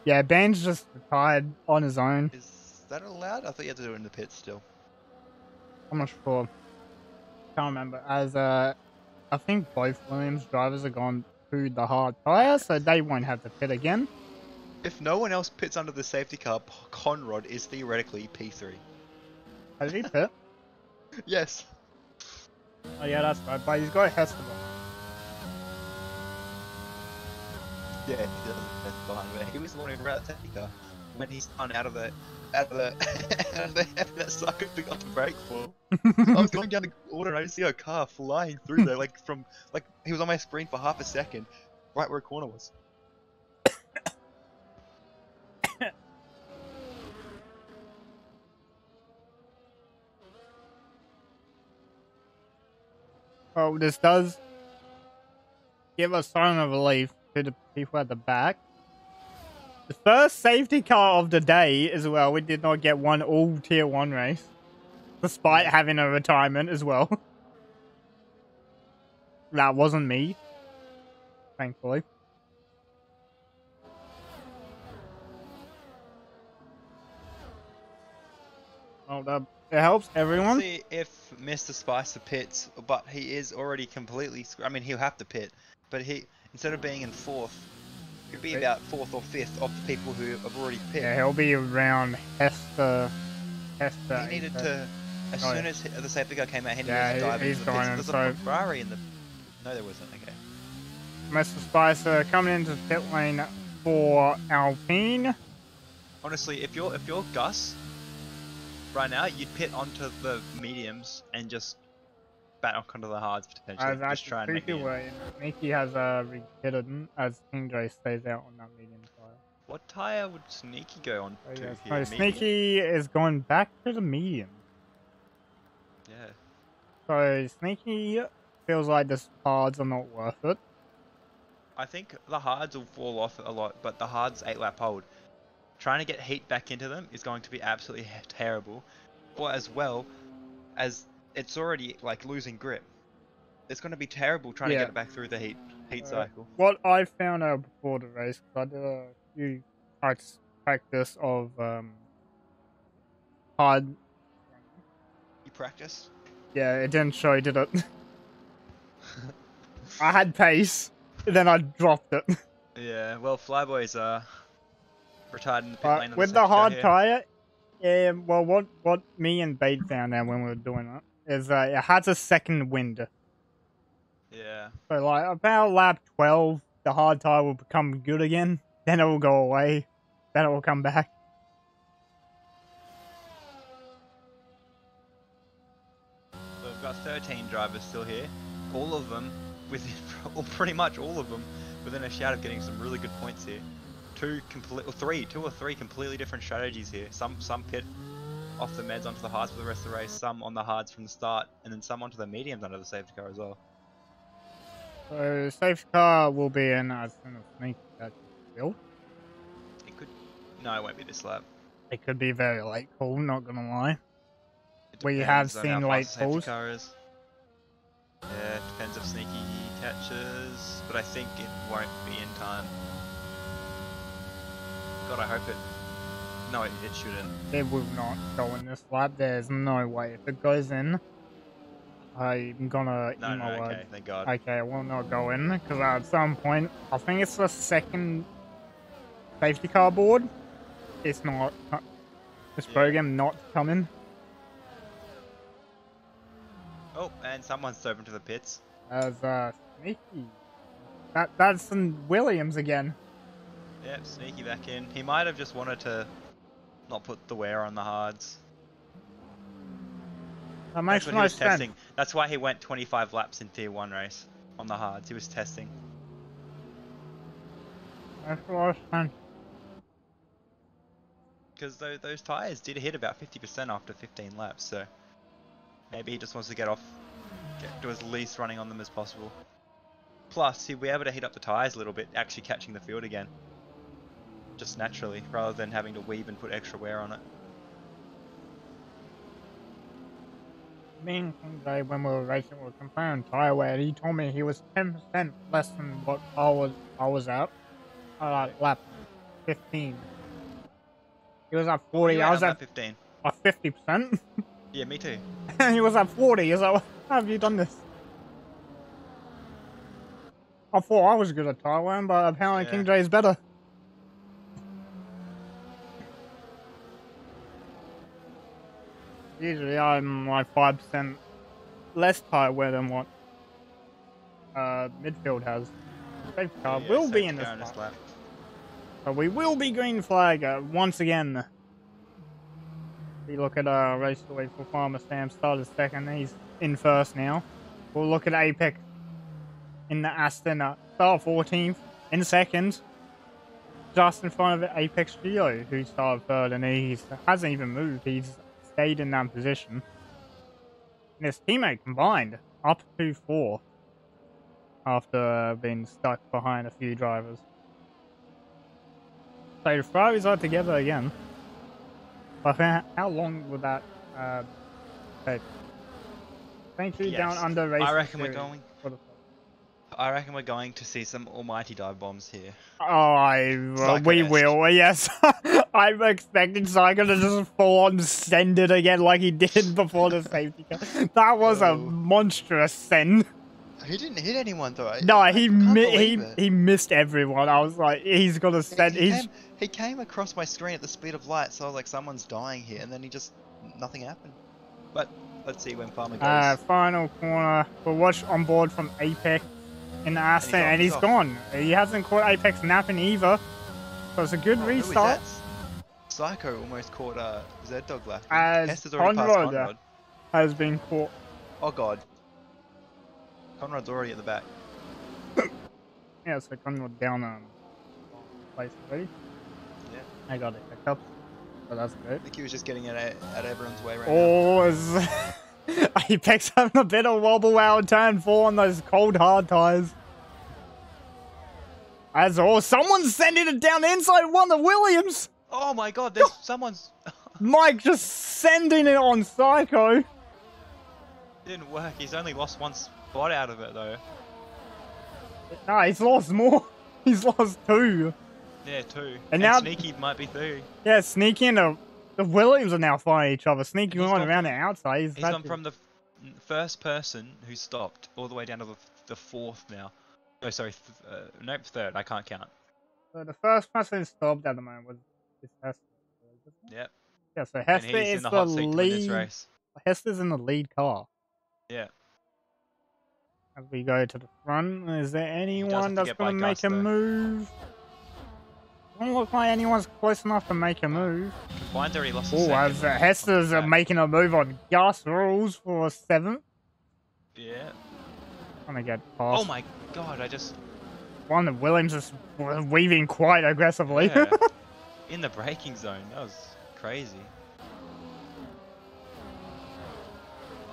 Yeah, Band's just retired on his own. Is that allowed? I thought you had to do it in the pit still. I'm not sure. Can't remember. As I think both Williams drivers are gone through the hard tire, so they won't have to pit again. If no one else pits under the safety car, Conrad is theoretically P3. Has he pit? Yes. Oh yeah, that's right. But he's got a Hester. Yeah, he doesn't test behind me. He was the one who ran the safety car when he spun out of the out of that sucker thing got the brake for. I was going down the order and I just see a car flying through there like he was on my screen for half a second, right where a corner was. Oh, this does give a sign of relief to the people at the back. The first safety car of the day as well. We did not get one all tier 1 race, despite having a retirement as well. That wasn't me, thankfully. Well, it helps everyone. See if Mr. Spicer pits, but he is already completely. I mean, he'll have to pit, but he instead of being in 4th, he'll be about 4th or 5th of the people who have already pitted. Yeah, he'll be around Hester. He needed to, as Oh, soon as the safety car came out, he needed Yeah, to dive he's into the pits. going, There's so- a Ferrari in the. No, there wasn't. Okay. Mr. Spicer coming into pit lane for Alpine. Honestly, if you're Gus right now, you'd pit onto the mediums and just bat onto the hards potentially. Just try and make it. Sneaky has re-pitted as Kingdray stays out on that medium tire. What tire would Sneaky go on to Yeah, here? so Sneaky is going back to the medium. Yeah. So Sneaky feels like the hards are not worth it. I think the hards will fall off a lot, but the hards 8-lap hold. Trying to get heat back into them is going to be absolutely terrible. Or as well as it's already like losing grip. It's going to be terrible trying to get it back through the heat cycle. What I found out before the race, because I did a few practice of hard. You practice? Yeah, it didn't show, did it? I had pace, then I dropped it. Yeah, well, Flyboys are retired in the pit lane. On with the hard tire, well, what me and Bait found out when we were doing it is it has a second wind. Yeah. So like about lap 12, the hard tire will become good again. Then it will go away. Then it will come back. So we've got 13 drivers still here. All of them within, pretty much all of them within a shout of getting some really good points here. Two or three completely different strategies here. Some pit off the meds onto the hards for the rest of the race. Some on the hards from the start, and then some onto the mediums under the safety car as well. So safety car will be in as soon as Sneaky gets built. It could. No, it won't be this lap. It could be very late call, not gonna lie. We Depends have on seen how late fast the safety calls. car is. Yeah, it depends if Sneaky catches, but I think it won't be in time. God, I hope it. No, it shouldn't. It will not go in this lap. There's no way. If it goes in, I'm gonna eat my words. Okay, thank God. Okay, it will not go in because at some point, I think it's the second safety car board. It's not. This program not coming. Oh, and someone's dove into the pits. As Sneaky. That's Williams again. Yep, Sneaky back in. He might have just wanted to not put the wear on the hards. That makes That's what no he was sense. testing. That's why he went 25 laps in Tier 1 race on the hards. He was testing. Makes a lot of sense. Because those tyres did hit about 50% after 15 laps, so maybe he just wants to get to as least running on them as possible. Plus, he'll be able to heat up the tyres a little bit, actually catching the field again. Just naturally, rather than having to weave and put extra wear on it. Me and Kingsley, when we were racing, we were comparing tyre wear. He told me he was 10% less than what I was at. Lap 15. He was at 40. I was at 15. 50%. Yeah, me too. And he was at 40. He's like, how have you done this? I thought I was good at tyre wear, but apparently King J is better. Usually I'm like 5% less tyre wear than what midfield has. Safety car will be in this lap. So we will be green flag once again. We look at race away for Farmer Sam, started second, he's in first now. We'll look at Apex in the Aston, start 14th, in second. Just in front of Apex Geo, who started third, and he hasn't even moved, he's stayed in that position. And his teammate combined, up 2-4, after being stuck behind a few drivers. So the Ferraris are together again. But how long would that take? Thank you, down under racing. I reckon we're going to see some almighty dive bombs here. Oh, we will, yes. I'm expecting Saigon to just full on send it again like he did before the safety car. That was a monstrous send. He didn't hit anyone though. No, he missed everyone. I was like, he's gonna send. He came across my screen at the speed of light, so I was like, someone's dying here, and then nothing happened. But let's see when Farmer goes. Final corner. We'll watch on board from Apex. in the S10, and he's off. gone. He hasn't caught Apex napping either. So it's a good restart. Who is that? Psycho almost caught Z-Dog left. As Hester's already past Conrad. Has been caught. Oh god. Conrad's already at the back. Yeah, so Conrad down place already. Yeah. I got it picked up. So that's good. I think he was just getting it at everyone's way right now. Apex having a bit of wobble out turn 4 on those cold hard tires. As someone's sending it down the inside one of Williams. Oh my god, there's someone's... Mike just sending it on Psycho. Didn't work, he's only lost one spot out of it though. Nah, he's lost more. He's lost 2. Yeah, 2. And now Sneaky might be 3. Yeah, Sneaky and the Williams are now fighting each other. Sneaky going around the outside. He's gone from the first person who stopped all the way down to the 4th now. Oh, sorry, nope, 3rd. I can't count. So the first person who stopped at the moment was Hester. Yep. Yeah, so Hester is the lead. Hester's in the lead car. Yeah. As we go to the front, is there anyone that's going to make a move? Doesn't look like anyone's close enough to make a move. Combined already lost as Hester's making a move on Gus Rules for 7th. Yeah. Trying to get past. Oh my god, I just... One of Williams is weaving quite aggressively. Yeah. In the braking zone, that was crazy.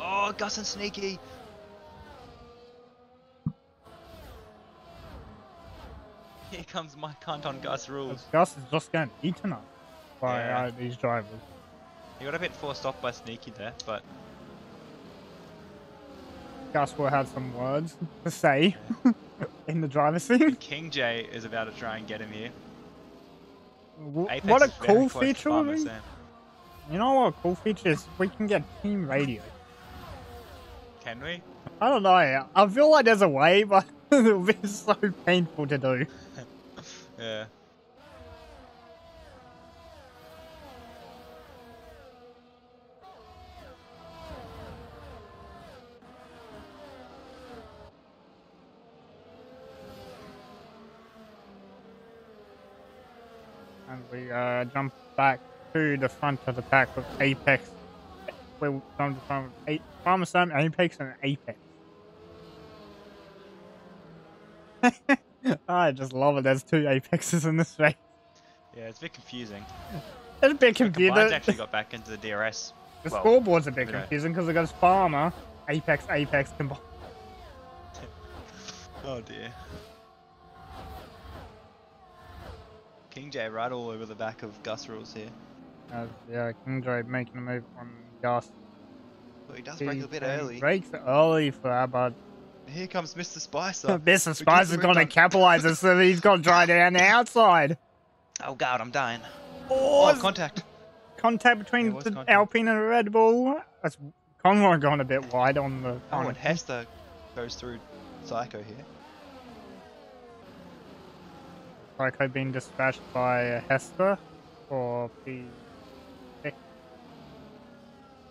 Oh, Gus and Sneaky. Here comes my cunt on Gus Rules. Gus is just getting eaten up by these drivers. He got a bit forced off by Sneaky there, but... Gus will have some words to say in the driver's seat. King J is about to try and get him here. What a cool feature would be. You know what a cool feature is? We can get team radio. Can we? I don't know. I feel like there's a way, but it'll be so painful to do. Yeah. And we jump back to the front of the pack with Apex. We're from the front with Pharma Apex, and Apex. I just love it. There's 2 Apexes in this race. Yeah, it's a bit confusing. It's a bit confusing. Combines actually got back into the DRS. The scoreboard's a bit confusing because it goes Farmer, Apex, combined. Oh dear. King J right all over the back of Gus Rules here. Yeah, King J making a move on Gus. Well, he does break a bit early. Breaks early for that, but... Here comes Mr. Spicer. Mr. Spicer's going to capitalize this, so he's going to drive down the outside. Oh god, I'm dying. Oh, contact. Contact between the Alpine and Red Bull. That's Conroy going a bit wide on the... Oh, and Hester goes through Psycho here. Psycho being dispatched by Hester for P6.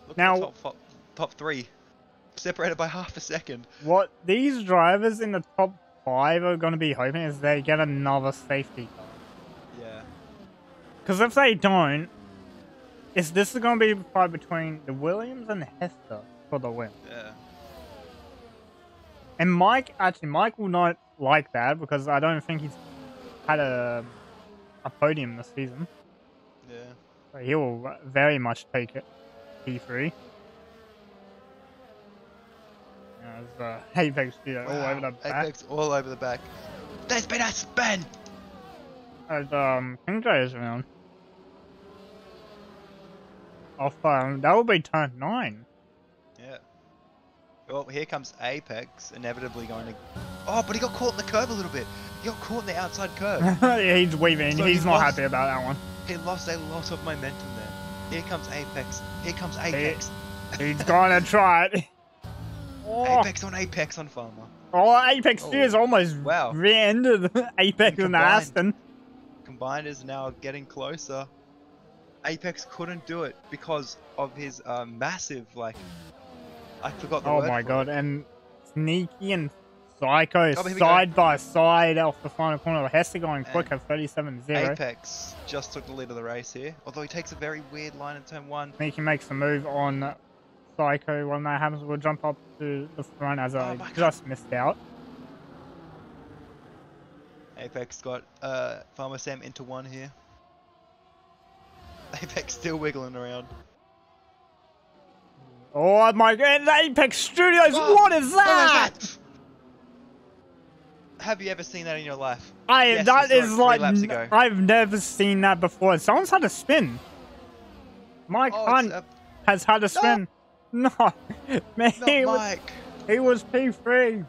Look now, at the top 3. Separated by half a second. What these drivers in the top 5 are going to be hoping is they get another safety car. Yeah. Because if they don't, this is going to be a fight between the Williams and Hester for the win. Yeah. And Mike will not like that because I don't think he's had a podium this season. Yeah. So he will very much take it. P3. As Apex all over the back. Apex all over the back. There's been a spin! As King J is around. Off that will be turn 9. Yeah. Well, here comes Apex, inevitably going to... Oh, but he got caught in the curve a little bit. He got caught in the outside curve. Yeah, he's weaving. So he's not happy about that one. He lost a lot of momentum there. Here comes Apex. Here comes Apex. He's gonna try it. Oh. Apex on Farmer. Oh, Apex is almost re-ended Apex and Aston. Combined is now getting closer. Apex couldn't do it because of his massive, like, I forgot the word. Oh my god, and Sneaky and Psycho Oh, here we side by side off the final corner. Hester going quicker, 37-0. Apex just took the lead of the race here, although he takes a very weird line in turn 1. Sneaky makes the move on Psycho. When that happens, we'll jump up to the front as I just missed out. Apex got Farmer Sam into 1 here. Apex still wiggling around. Oh my god, Apex Studios, what is that? Have you ever seen that in your life? Yes, that is like, I've never seen that before. Someone's had a spin. Mike Hunt has had a spin. No, man, he was P3.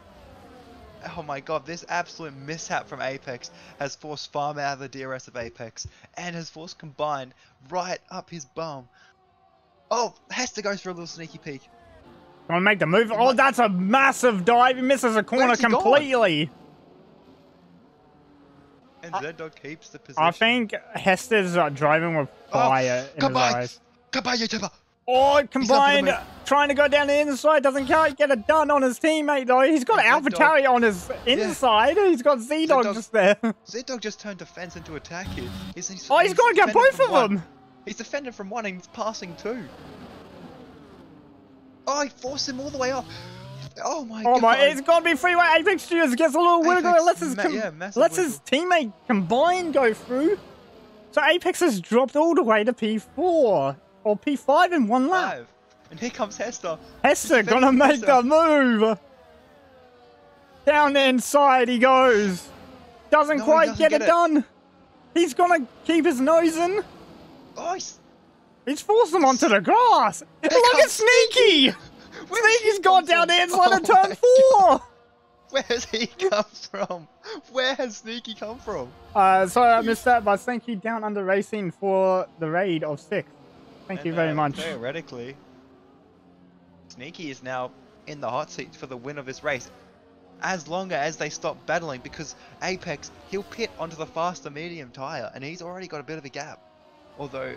Oh my god, this absolute mishap from Apex has forced Farm out of the DRS of Apex and has forced Combined right up his bum. Oh, Hester goes for a little sneaky peek. Gonna make the move. Oh, that's a massive dive. He misses a corner completely. And Z-Dog keeps the position. I think Hester's driving with fire in his eyes. Goodbye, YouTuber. Oh, Combined trying to go down the inside. Doesn't quite get it done on his teammate, though. He's got AlphaTari on his inside. He's got Z-Dog just there. Z-Dog just turned defense into attack here. He's got to get both of them. He's defended from 1 and he's passing 2. Oh, he forced him all the way off. Oh my god. Oh my, it's got to be freeway. Apex Studios gets a little wiggle. Lets his teammate Combined go through. So Apex has dropped all the way to P4 or P5 in 1 lap. And here comes Hester. Hester gonna make the move. Down the inside he goes. Doesn't quite get it done. He's gonna keep his nose in. Oh, he's forced him onto the grass. Look at Sneaky. Sneaky's gone down the inside of turn 4. Where has he come from? Where has Sneaky come from? Sorry, I missed that, but Sneaky down under racing for the raid of 6. Thank you very much. Theoretically, Sneaky is now in the hot seat for the win of this race. As long as they stop battling, because Apex, he'll pit onto the faster medium tyre, and he's already got a bit of a gap. Although,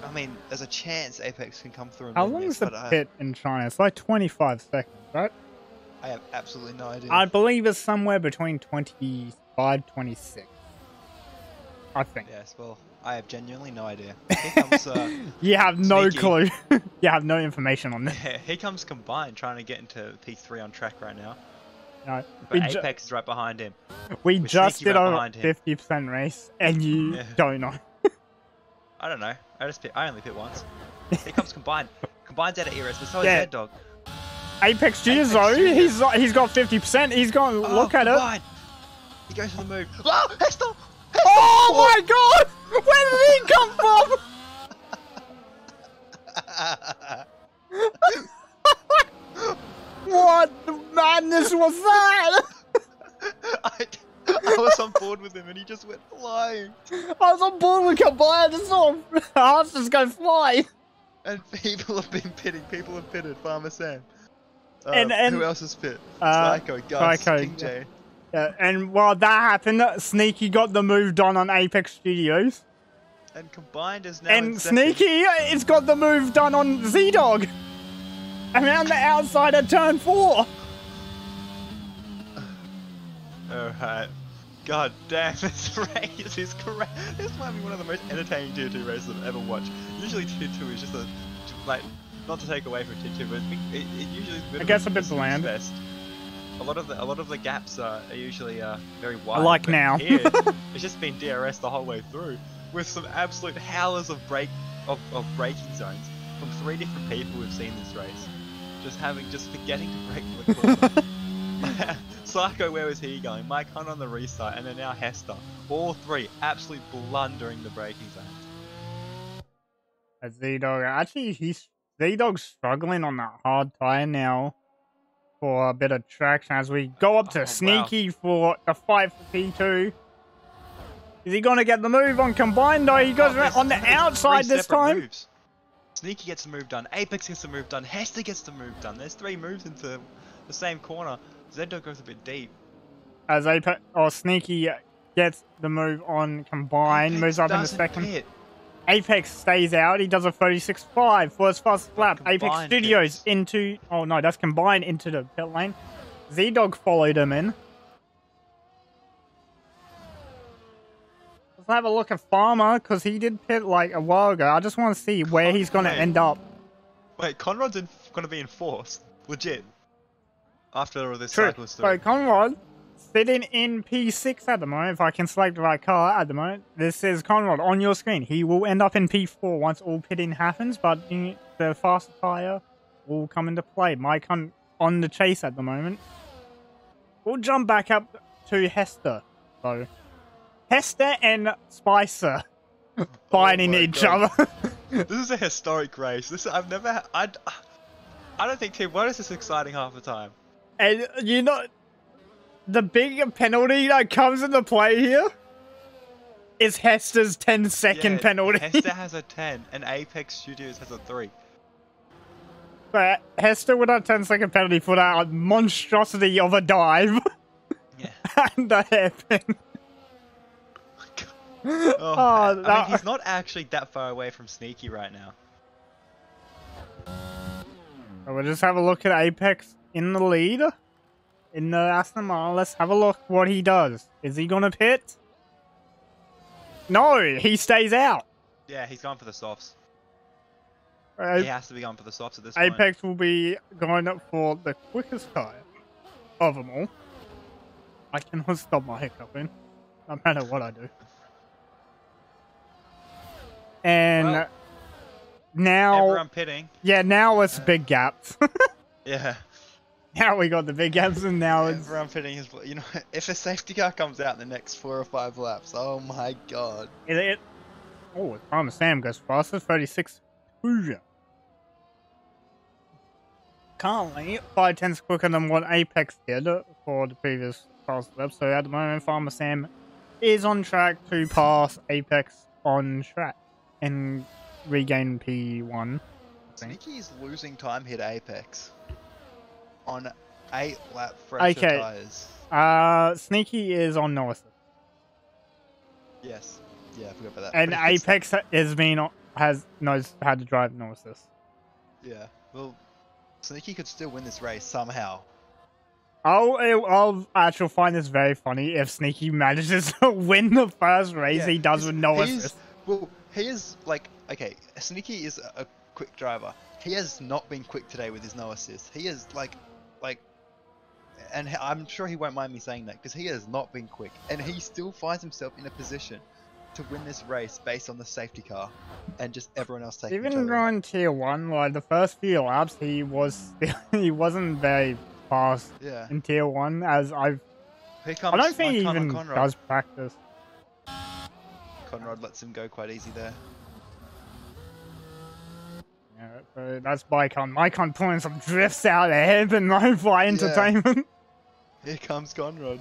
I mean, there's a chance Apex can come through and How long is the pit in China? It's like 25 seconds, right? I have absolutely no idea. I believe it's somewhere between 25, 26. I think. Yes, well, I have genuinely no idea. Here comes, you have no clue. You have no information on this. Yeah, here comes Combined trying to get into P3 on track right now. No, but Apex is right behind him. We just did a 50% race, and you don't know. I don't know. I only pit once. Here comes Combined. Combined's out of ERS, but so is Z-Dog. Apex Studios though, he's got 50%. He's gonna look at it. He goes for the move. Oh, Hester! Oh my god! Where did he come from? What madness was that? I was on board with him and he just went flying. I was on board with Combined. I saw hearts just go fly. And people have been pitting. People have pitted. Farmer Sam. And who else has pit? Psycho, Gus, King J. Yeah, and while that happened, Sneaky got the move done on Apex Studios. And Combined is now and Sneaky has got the move done on Z-Dog. Around the outside of turn 4. Alright. God damn, this race is correct. This might be one of the most entertaining Tier 2 races I've ever watched. Usually Tier 2 is just a, like, not to take away from Tier 2, but it usually is a bit bland. Best. A lot of the gaps are usually very wide. Like now. Here, it's just been DRS the whole way through, with some absolute howlers of braking zones from 3 different people who've seen this race. Just forgetting to brake for the corner. Psycho, where was he going? Mike Hunt on the restart, and then now Hester. All 3 absolutely blundering the braking zone. Z-Dog, actually, Z-Dog's struggling on that hard tyre now for a bit of traction as we go up to Sneaky for the fight for P2. Is he going to get the move on Combined? No, he goes on the outside this time. Moves. Sneaky gets the move done. Apex gets the move done. Hester gets the move done. There's 3 moves into the same corner. Z-Dog goes a bit deep. As Sneaky gets the move on Combined, Apex moves up in the second. Pit. Apex stays out. He does a 36.5 for his first lap. Apex Studios into... Oh no, that's Combined into the pit lane. Z-Dog followed him in. Let's have a look at Farmer, because he did pit like a while ago. I just want to see where he's going to end up. Wait, Conrod's going to be enforced. Legit. After all this True. cycles through. So Conrad, sitting in P6 at the moment, if I can select the right car at the moment, this is Conrad on your screen. He will end up in P4 once all pitting happens, but the faster tyre will come into play. Mike on the chase at the moment. We'll jump back up to Hester. So, Hester and Spicer fighting each other. This is a historic race. I don't think Team 1 is this exciting half the time. And you know, the big penalty that comes into play here is Hester's 10-second penalty. Hester has a 10 and Apex Studios has a 3. But Hester with a 10-second penalty for that monstrosity of a dive. Yeah. And a hairpin. I mean, he's not actually that far away from Sneaky right now. So we'll just have a look at Apex in the lead. In the Aston Martin. Let's have a look what he does. Is he going to pit? No, he stays out. Yeah, he's gone for the softs. He has to be going for the softs at this point. Apex will be going up for the quickest tyre of them all. I cannot stop my hiccuping, no matter what I do. And now... Everyone pitting. Yeah, now it's big gaps. Yeah. Now we got the big gaps, and now it's... Everyone pitting his... You know, if a safety car comes out in the next 4 or 5 laps, oh my god. Oh, Farmer Sam goes faster, 36 Fusion. Currently, 5/10 quicker than what Apex did for the previous past lap. So at the moment, Farmer Sam is on track to pass Apex on track and regain P1. Sneaky is losing time here to Apex on 8-lap fresher tyres. Sneaky is on no assist. Yes. Yeah, I forgot about that. And Apex knows how to drive no assist. Yeah. Well, Sneaky could still win this race somehow. I'll actually find this very funny if Sneaky manages to win the first race he does with no assist. Well, he is like, okay, Sneaky is a quick driver. He has not been quick today with his no assist. He is like, and I'm sure he won't mind me saying that because he has not been quick, and he still finds himself in a position to win this race based on the safety car, and just everyone else taking. Even going tier 1, like the first few laps, he wasn't very fast in tier 1. As I don't think he even does practice. Conrad lets him go quite easy there. Yeah, so that's Mycon. Mycon pulling some drifts out there, but no fly entertainment. Here comes Conrad.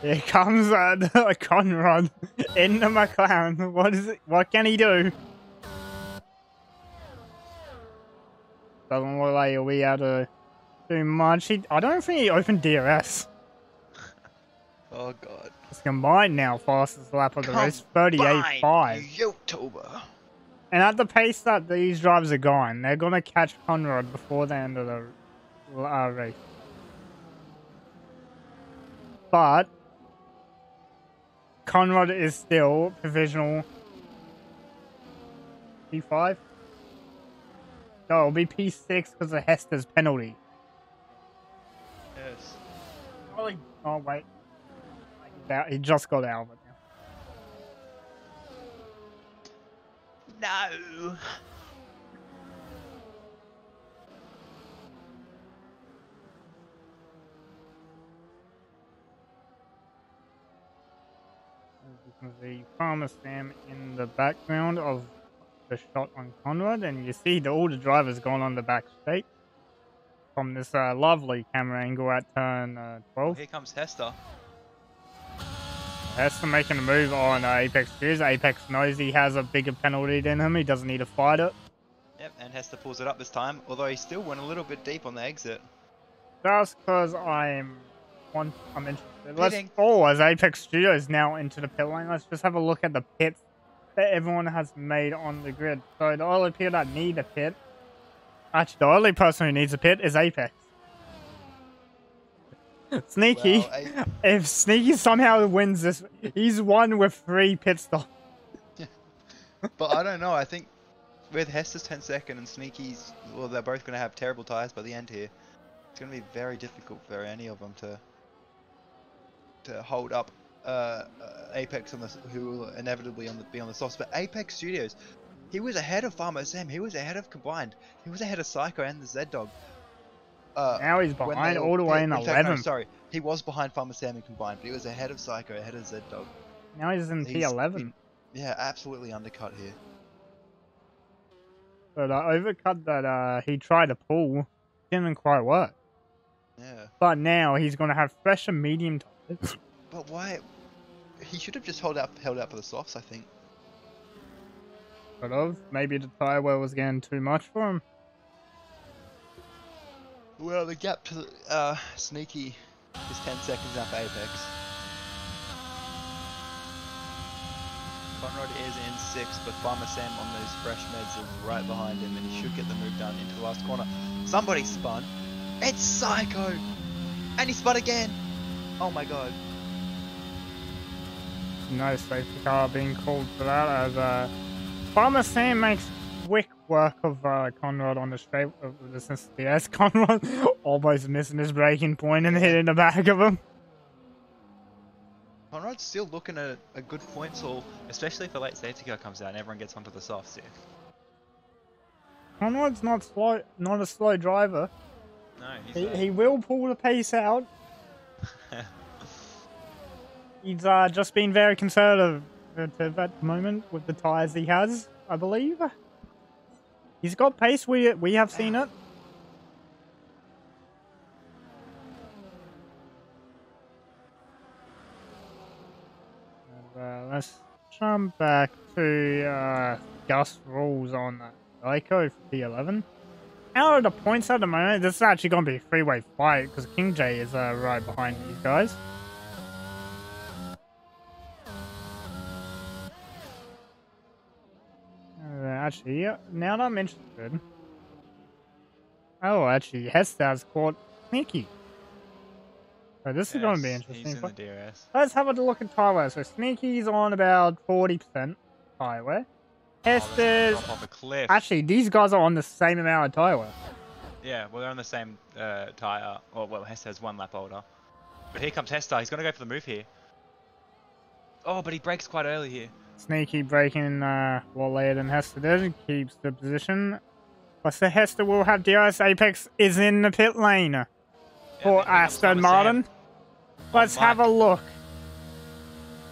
Here comes Conrad in the McLaren. What is it? What can he do? Doesn't look like he'll be able to do much. I don't think he opened DRS. Oh god. It's combined now, fastest lap of the race, 38.5. YouTuber. And at the pace that these drivers are going, they're going to catch Conrad before the end of the race. But Conrad is still provisional P5. No, it'll be P6 because of Hester's penalty. Yes. Oh wait, he just got out of it now. No. The Farmer Sam in the background of the shot on Conrad, and you see all the drivers going on the back straight from this lovely camera angle at turn 12. Here comes Hester. Hester making a move on Apex Studios. Apex knows he has a bigger penalty than him. He doesn't need to fight it. Yep, and Hester pulls it up this time, although he still went a little bit deep on the exit. Just because I'm interested. As Apex Studios now into the pit lane, let's just have a look at the pits that everyone has made on the grid. So the only people that need a pit, actually the only person who needs a pit is Apex. Sneaky. Well, If Sneaky somehow wins this, he's won with 3 pit stops. but I don't know. I think with Hester's 10-second and Sneaky's, well, they're both going to have terrible tires by the end here. It's going to be very difficult for any of them to hold up Apex on the, who will inevitably be on the softs. But Apex Studios, he was ahead of Farmer Sam. He was ahead of Combined. He was ahead of Psycho and the Z Dog. Now he's behind all the way in 11th. No, sorry, he was behind Farmer Sam and Combined, but he was ahead of Psycho, ahead of Z Dog. Now he's in P11. Yeah, absolutely undercut here. But overcut that he tried to pull didn't quite work. Yeah. But now he's going to have fresher medium tires. But why? He should have just held out for the softs, I think. Could have. Maybe the tire wear was getting too much for him. Well, the gap to Sneaky is 10 seconds now for Apex. Conrad is in 6th, but Farmer Sam on those fresh meds is right behind him, and he should get the move done into the last corner. Somebody spun. It's Psycho! And he spun again! Oh my god. No safety car being called for that, as Farmer Sam makes quick work of Conrad on the straight of the CS. Conrad almost missing his braking point and hitting the back of him. Conrad's still looking at a good point haul, especially if a late safety car comes out and everyone gets onto the softs here. Conrad's not slow, not a slow driver. No, he will pull the pace out. He's just been very conservative at the moment with the tyres he has, I believe. He's got pace, we have seen it. And, let's jump back to Gus rules on Ico for P11. Out of the points at the moment, this is actually going to be a three-way fight because King J is right behind these guys. Actually, now that I'm interested. Oh, actually, Hesta's caught Sneaky. So this is going to be interesting. He's in the DRS. Let's have a look at tire wear. So Sneaky's on about 40% tire wear. Hester's... Drop off a cliff. Actually, these guys are on the same amount of tire wear. Yeah, well, they're on the same tire. Oh, well, Hester's 1 lap older. But here comes Hester. He's going to go for the move here. Oh, but he brakes quite early here. Sneaky braking well later than Hester did. Keeps the position. But so Hester will have DRS. Apex is in the pit lane for Aston Martin. Let's have a look.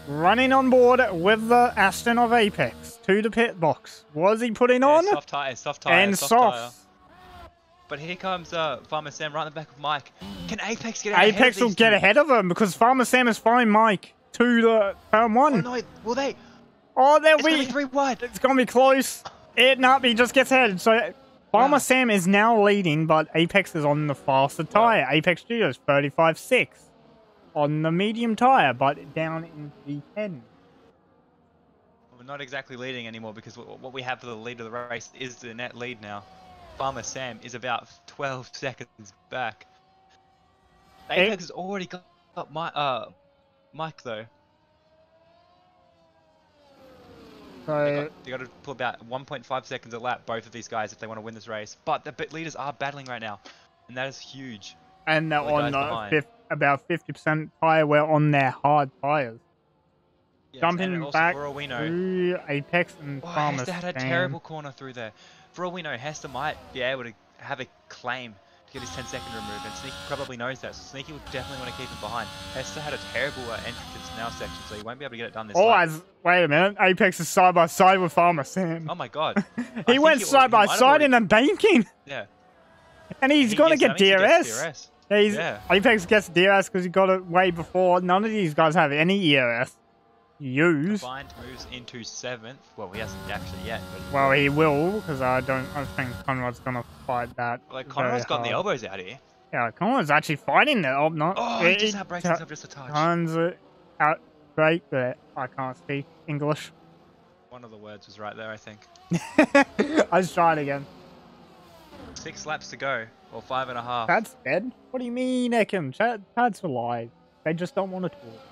Running on board with the Aston of Apex to the pit box. What is he putting on? Soft tire, and soft. But here comes Farmer Sam right in the back of Mike. Can Apex get Apex will get ahead of him because Farmer Sam is following Mike to the turn 1. Oh no, will they? Oh, there'll It's gonna be 3 wide. It's gonna be close. He just gets ahead. So Farmer Sam is now leading, but Apex is on the faster tire. Apex Studios 35.6 on the medium tire, but down in V10. We're not exactly leading anymore because what we have for the lead of the race is the net lead now. Farmer Sam is about 12 seconds back. Apex has already got Mike though. So they got to pull about 1.5 seconds a lap, both of these guys, if they want to win this race. But the leaders are battling right now, and that is huge. And they're on about 50% tire wear on their hard tires. Yes, Jumping also, back for all we know, to Apex and Farmer Hester had a terrible corner through there. For all we know, Hester might be able to have a claim to get his 10-second remove, and Sneaky probably knows that, so Sneaky would definitely want to keep him behind. Hester had a terrible entry to this now section, so he won't be able to get it done this lap. Wait a minute, Apex is side by side with Farmer Sam. Oh my god. He went side by side in a banking. Yeah. And he's going to get DRS. Apex gets DRS because he got it way before. None of these guys have any ERS. Use. Combined moves into 7th. Well, he hasn't actually yet. But well, he will because I think Conrad's gonna fight that. Like Conrad's got the elbows out here. Yeah, Conrad's actually fighting that. He just outbreaks himself just a touch. Tons out break, but I can't speak English. One of the words was right there, I think. Let's try it again. 6 laps to go. Or 5.5. Chad's dead? What do you mean, Ekim? Chad's alive. They just don't want to talk.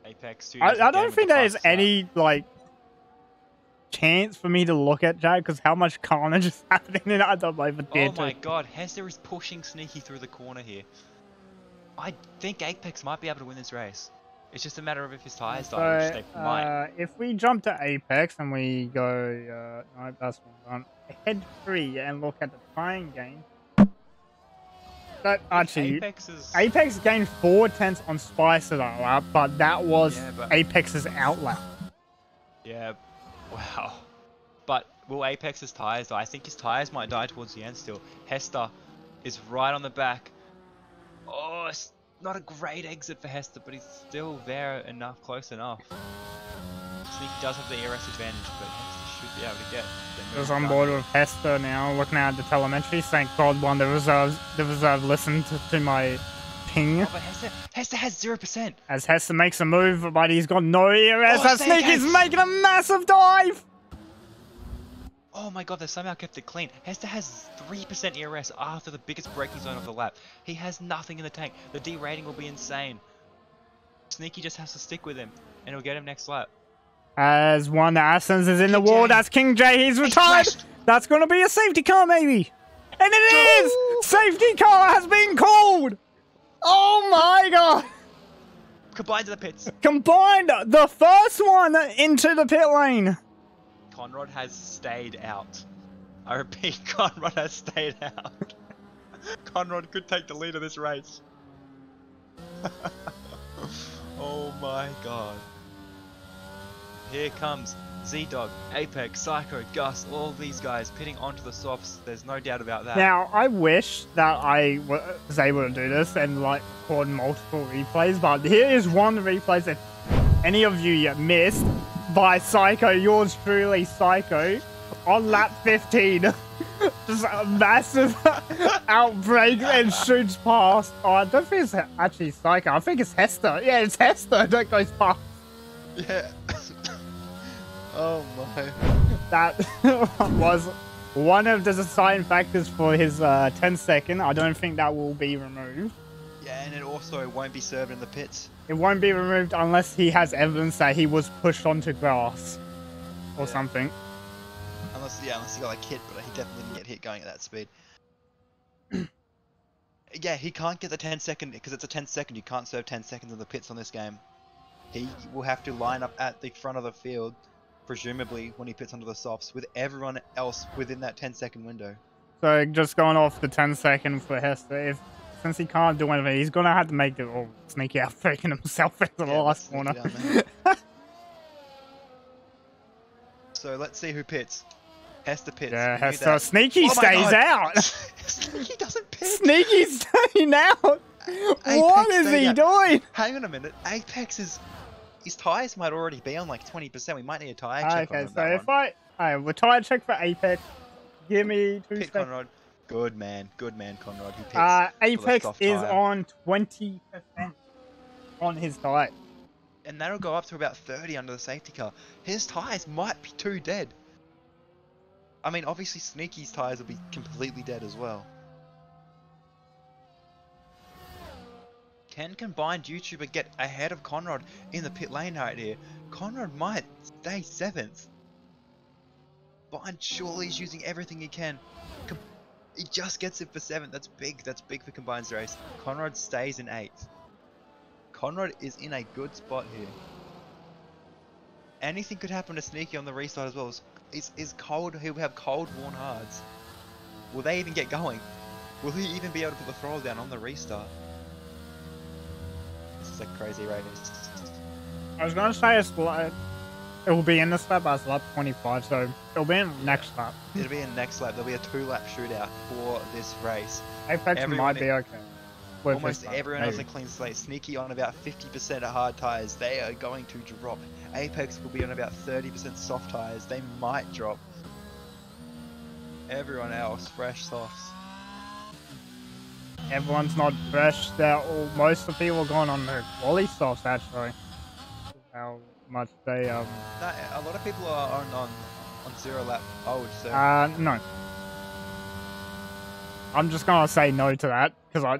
Apex 2 I don't think there's any, like, chance for me to look at Chad because how much carnage is happening in I don't know Oh my god, Hester is pushing Sneaky through the corner here. I think Apex might be able to win this race. It's just a matter of if his tyres die, which they might. If we jump to Apex and we go, no, that's one. Head 3 and look at the tying game. That actually, Apex gained 4 tenths on Spicer that lap, but that was Apex's outlap. Yeah, wow. But will Apex's tyres die? I think his tyres might die towards the end still. Hester is right on the back. Oh, it's not a great exit for Hester, but he's still there enough, close enough. Sneaky does have the ERS advantage, but Hester should be able to get. Just on board with Hester now, looking at the telemetry. Thank God one, the reserve listened to my ping. Oh, but Hester has 0%. As Hester makes a move, but he's got no ERS. Oh, Sneaky's making a massive dive! Oh my god, they somehow kept it clean. Hester has 3% ERS after the biggest braking zone of the lap. He has nothing in the tank. The D rating will be insane. Sneaky just has to stick with him, and he'll get him next lap. As one Assens is in the wall, that's King J, he's retired! That's gonna be a safety car maybe! And it is! Safety car has been called! Oh my god! Combined to the pits. Combined! The first one into the pit lane! Conrad has stayed out. I repeat, Conrad has stayed out. Conrad could take the lead of this race. Oh my god. Here comes Z-Dog, Apex, Psycho, Gus, all these guys pitting onto the softs. There's no doubt about that. Now, I wish that I was able to do this and like record multiple replays, but here is one replay that any of you yet missed by Psycho, yours truly, Psycho, on lap 15. Just a massive outbreak and shoots past. Oh, I don't think it's actually Psycho. I think it's Hester. Yeah, it's Hester that goes past. Yeah. Oh my. That was one of the deciding factors for his 10-second. I don't think that will be removed. Yeah, and it also won't be served in the pits. It won't be removed unless he has evidence that he was pushed onto grass or something. Unless he got like hit, but he definitely didn't get hit going at that speed. Yeah, he can't get the 10-second because it's a 10-second. You can't serve 10 seconds in the pits on this game. He will have to line up at the front of the field, presumably when he pits onto the softs, with everyone else within that 10-second window. So just going off the 10-second for Hester, since he can't do anything, he's gonna have to make the sneaky out, faking himself into the last corner. So let's see who pits. Hester pits. Yeah, Hester. Sneaky stays out. Sneaky doesn't pit. Sneaky's staying out. What is he doing? Hang on a minute. Apex is... His tyres might already be on like 20%. We might need a tyre check on him. Okay, so if we'll tyre check for Apex. Give me 2 seconds. Conrad. Good man, Conrad. Who pits Apex is on 20% on his tyre. And that'll go up to about 30 under the safety car. His tyres might be too dead. I mean, obviously Sneaky's tyres will be completely dead as well. Can combined YouTuber get ahead of Conrad in the pit lane right here? Conrad might stay 7th. Bind surely is using everything he can. He just gets it for 7th. That's big. That's big for Combined's race. Conrad stays in 8th. Conrad is in a good spot here. Anything could happen to Sneaky on the restart as well. Is cold. He'll have cold, worn hards. Will they even get going? Will he even be able to put the throttle down on the restart? This is a crazy race. I was going to say it will be in this lap as lap 25, so it'll be in next lap. It'll be in next lap. There'll be a 2-lap shootout for this race. Apex might be okay. Almost everyone has a clean slate. Sneaky on about 50% of hard tyres. They are going to drop. Apex will be on about 30% soft tyres. They might drop. Everyone else, fresh softs. Everyone's not fresh. Most of the people are going on the quali softs actually. How much they No, a lot of people are on 0 lap old. So no. I'm just gonna say no to that because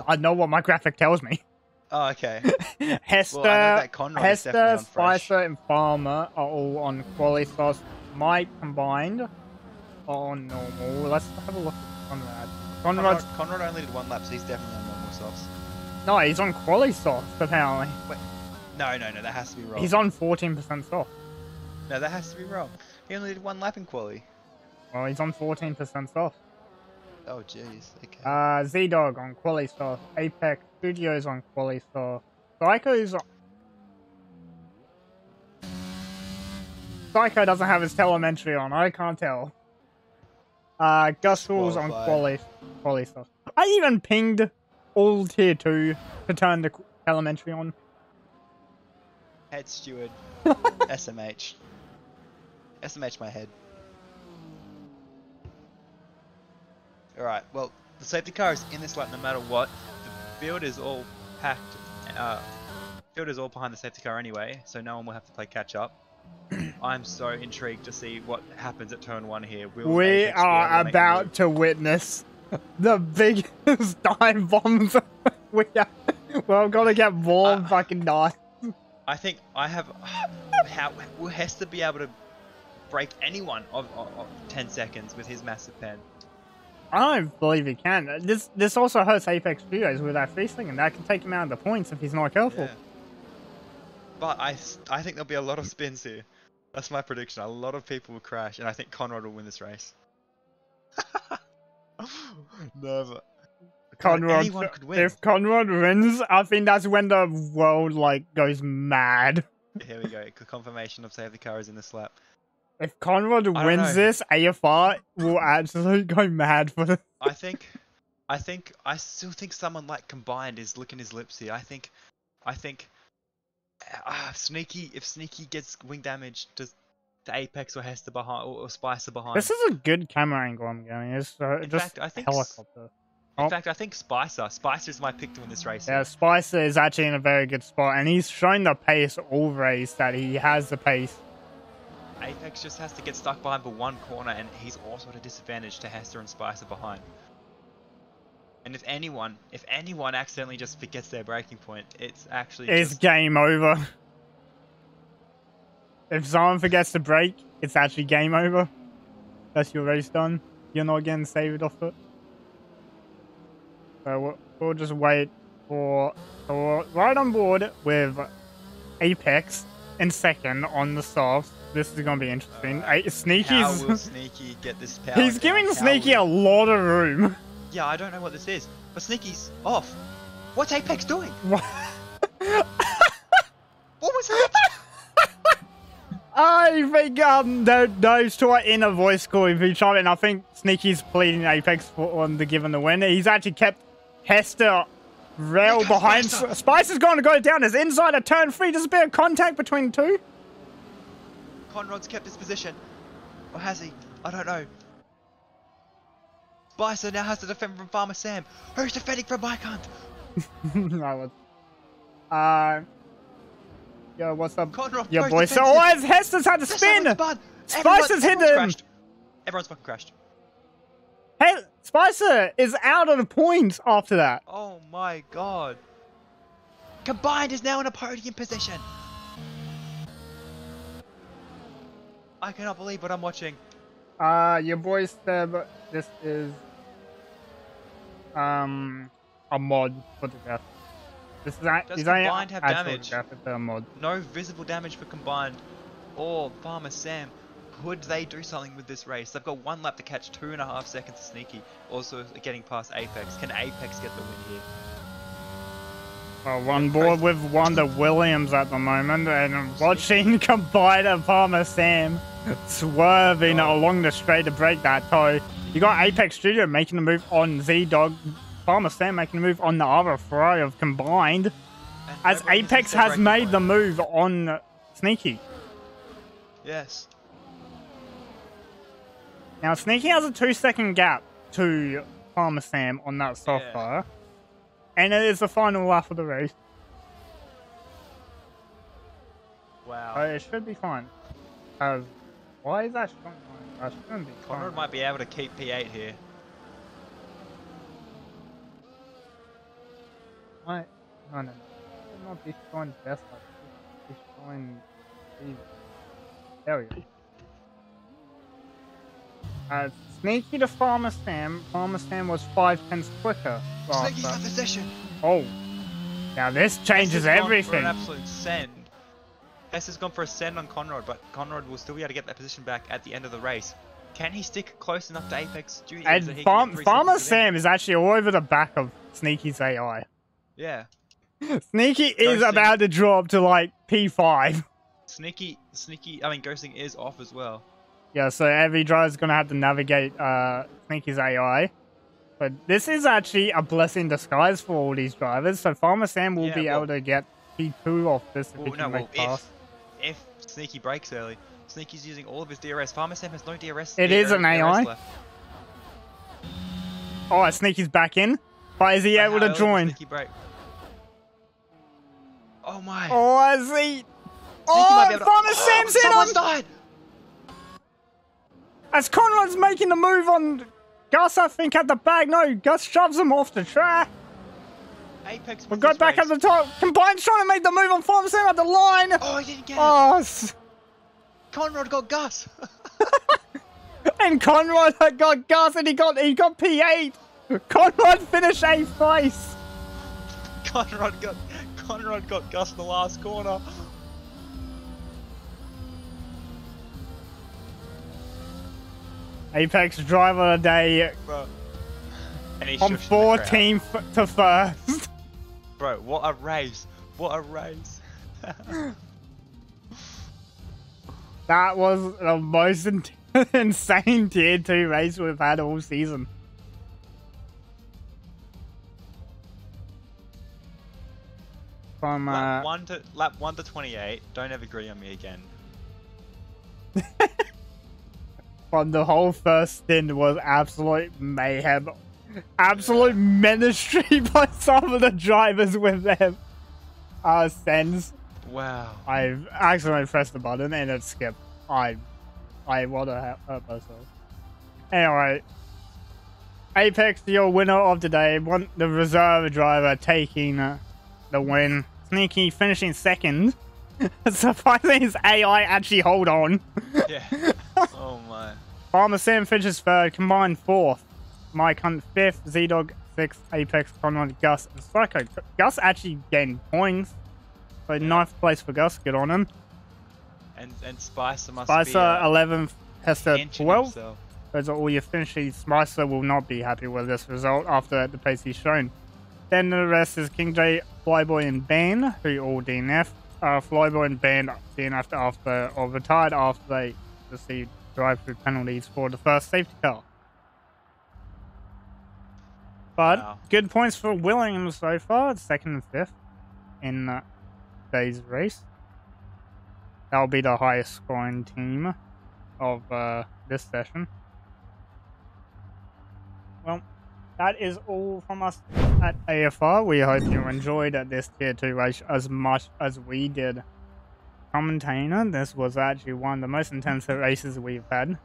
I know what my graphic tells me. Oh, okay. Hester, Well, I know that Conrod is definitely Hester, on fresh. Spicer, and Farmer are all on quality sauce. Mike combined are on normal. Let's have a look at Conrad. Conrad only did 1 lap, so he's definitely on normal softs. No, he's on quality sauce apparently. Wait, no, that has to be wrong. He's on 14% soft. No, that has to be wrong. He only did 1 lap in quali. Oh, he's on 14% soft. Oh, jeez. Okay. Z-Dog on quality sauce. Apex Studios on quality sauce. Psycho doesn't have his telemetry on. I can't tell. Gus Rules on quality sauce. I even pinged all tier 2 to turn the telemetry on. Head steward. SMH. SMH my head. Alright, well, the safety car is in this lap no matter what. The field is all packed. Field is all behind the safety car anyway, so no one will have to play catch up. I'm so intrigued to see what happens at turn 1 here. We are about to witness the biggest dive bombs we're gonna get more fucking dive. I think I have... How will Hester be able to break anyone of 10 seconds with his massive pen? I don't believe he can. This also hurts Apex Studios with that free thing, and that can take him out of the points if he's not careful. Yeah. But I think there'll be a lot of spins here. That's my prediction. A lot of people will crash, and I think Conrad will win this race. No, but anyone could win. If Conrad wins, I think that's when the world goes mad. Here we go. Confirmation of safety car is in this lap. If Conrad wins this, AFR will absolutely go mad for this. I still think someone like Combined is licking his lips here. I think if Sneaky gets wing damage, does the Apex or Hester behind or Spicer behind? This is a good camera angle I'm getting. It's just I think helicopter. In fact, I think Spicer. Spicer is my pick to win this race. Yeah, Spicer is actually in a very good spot, and he's shown the pace all race that he has the pace. Apex just has to get stuck behind for 1 corner, and he's also at a disadvantage to Hester and Spicer behind. And if anyone accidentally just forgets their braking point, it's game over. If someone forgets to brake, it's actually game over. That's your race done. You're not getting saved off it. So we'll just wait for right on board with Apex in second on the softs. This is going to be interesting. Sneaky's... How will Sneaky get this power? He's giving Sneaky a lot of room. Yeah, I don't know what this is, but Sneaky's off. What's Apex doing? What? What was that? I think those two are in a voice call with each other, and I think Sneaky's pleading Apex for the given the win. He's actually kept Hester rail behind. Spicer's going to go down as inside a turn 3. There's a bit of contact between the two. Conrod's kept his position. Or has he? I don't know. Spicer now has to defend from Farmer Sam. Who's defending from Mike Hunt? Yo, what's up? Conrod, your boy. So, Hester's had to spin. Spicer's hit him. Everyone's fucking crashed. Hey, Spicer is out of the points after that. Oh my god. Combined is now in a podium position. I cannot believe what I'm watching. Your boy said this is a mod for the death. This is Does Combined have damage? Mod. No visible damage for Combined or Farmer Sam. Could they do something with this race? They've got 1 lap to catch 2.5 seconds to Sneaky. Also getting past Apex. Can Apex get the win here? Well, on board with Wanda Williams at the moment, and watching Combined and Farmer Sam swerving along the straight to break that toe. You got Apex Studio making a move on Z-Dog. Farmer Sam making a move on the other throw of Combined. As Apex has made the move on Sneaky. Yes. Now, Sneaky has a 2-second gap to Farmer Sam on that soft fire. And it is the final lap of the race. Wow. So it should be fine. Why is that strong? That shouldn't be fine. Conrad might be able to keep P8 here. No, no. It should not be showing best like this. It should be showing these. There we go. Sneaky to Farmer Sam. Farmer Sam was 5/10 quicker. Sneaky's got possession. Oh. Now this changes everything. For an absolute send. S has gone for a send on Conrad, but Conrad will still be able to get that position back at the end of the race. Can he stick close enough to Apex Studios And that he can get Farmer Sam is actually all over the back of Sneaky's AI. Yeah. Sneaky is about to drop to like P5. Ghosting is off as well. Yeah, so every driver's gonna have to navigate Sneaky's AI. But this is actually a blessing in disguise for all these drivers. So Farmer Sam will be able to get P2 off this if he can make pass. If Sneaky breaks early, Sneaky's using all of his DRS. Farmer Sam has no DRS. It is an AI. left. Oh, Sneaky's back in. But is he able to join? Sneaky break? Oh my. Oh, I see. Oh, Farmer Sam's hit Someone's him! died! As Conrad's making the move on Gus, I think, at the back. No, Gus shoves him off the track. Apex We'll go back at the top. Combine's trying to make the move on Farmer Sam at the line. Oh, he didn't get it. Conrad got Gus. And Conrad got Gus, and he got P8. Conrad finished 8th place. Conrad got Gus in the last corner. Apex driver of the day. Bro. And he's on 14th to 1st. Bro, what a race. What a race. That was the most insane tier 2 race we've had all season. From lap 1 to 28. Don't ever agree on me again. From the whole first stint was absolute mayhem. Absolute ministry by some of the drivers with them. Sends. Wow. I've accidentally pressed the button and it skipped. I want to hurt myself. Anyway. Apex, your winner of the day. The reserve driver taking the win. Sneaky finishing 2nd. Surprisingly, his AI actually hold on. Yeah. Oh my. Farmer Sam finishes 3rd, combined 4th. Mike Hunt 5th, Z-Dog 6th, Apex, Conrad, Gus, and Psycho. Gus actually gained points. So 9th place for Gus, good on him. And Spicer must be 11th, Hester 12th. Those are all your finishes. Spicer will not be happy with this result after the pace he's shown. Then the rest is King J, Flyboy, and Ben, who all DNF. Flyboy and Ben DNF'd after, or retired after they received drive-through penalties for the first safety car. But good points for Williams so far, 2nd and 5th in today's race. That'll be the highest scoring team of this session. Well, that is all from us at AFR. We hope you enjoyed this tier 2 race as much as we did. Commentator, this was actually one of the most intense races we've had.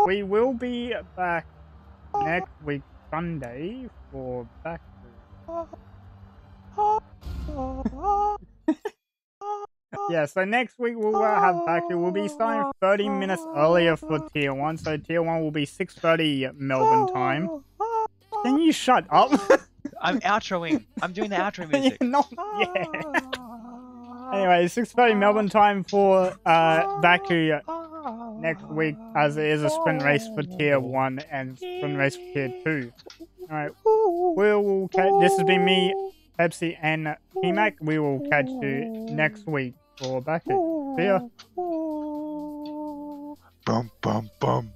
We will be back next week Sunday for back. Yeah, so next week we'll have Baku. We'll be starting 30 minutes earlier for Tier 1. So Tier 1 will be 6:30 Melbourne time. Can you shut up? I'm outroing. I'm doing the outro music. Anyway, 6:30 Melbourne time for Baku next week, as it is a sprint race for Tier 1 and sprint race for Tier 2. Alright, this has been me, Pepsi, and PMAC. We will catch you next week for Baku. See ya. Bum, bum, bum.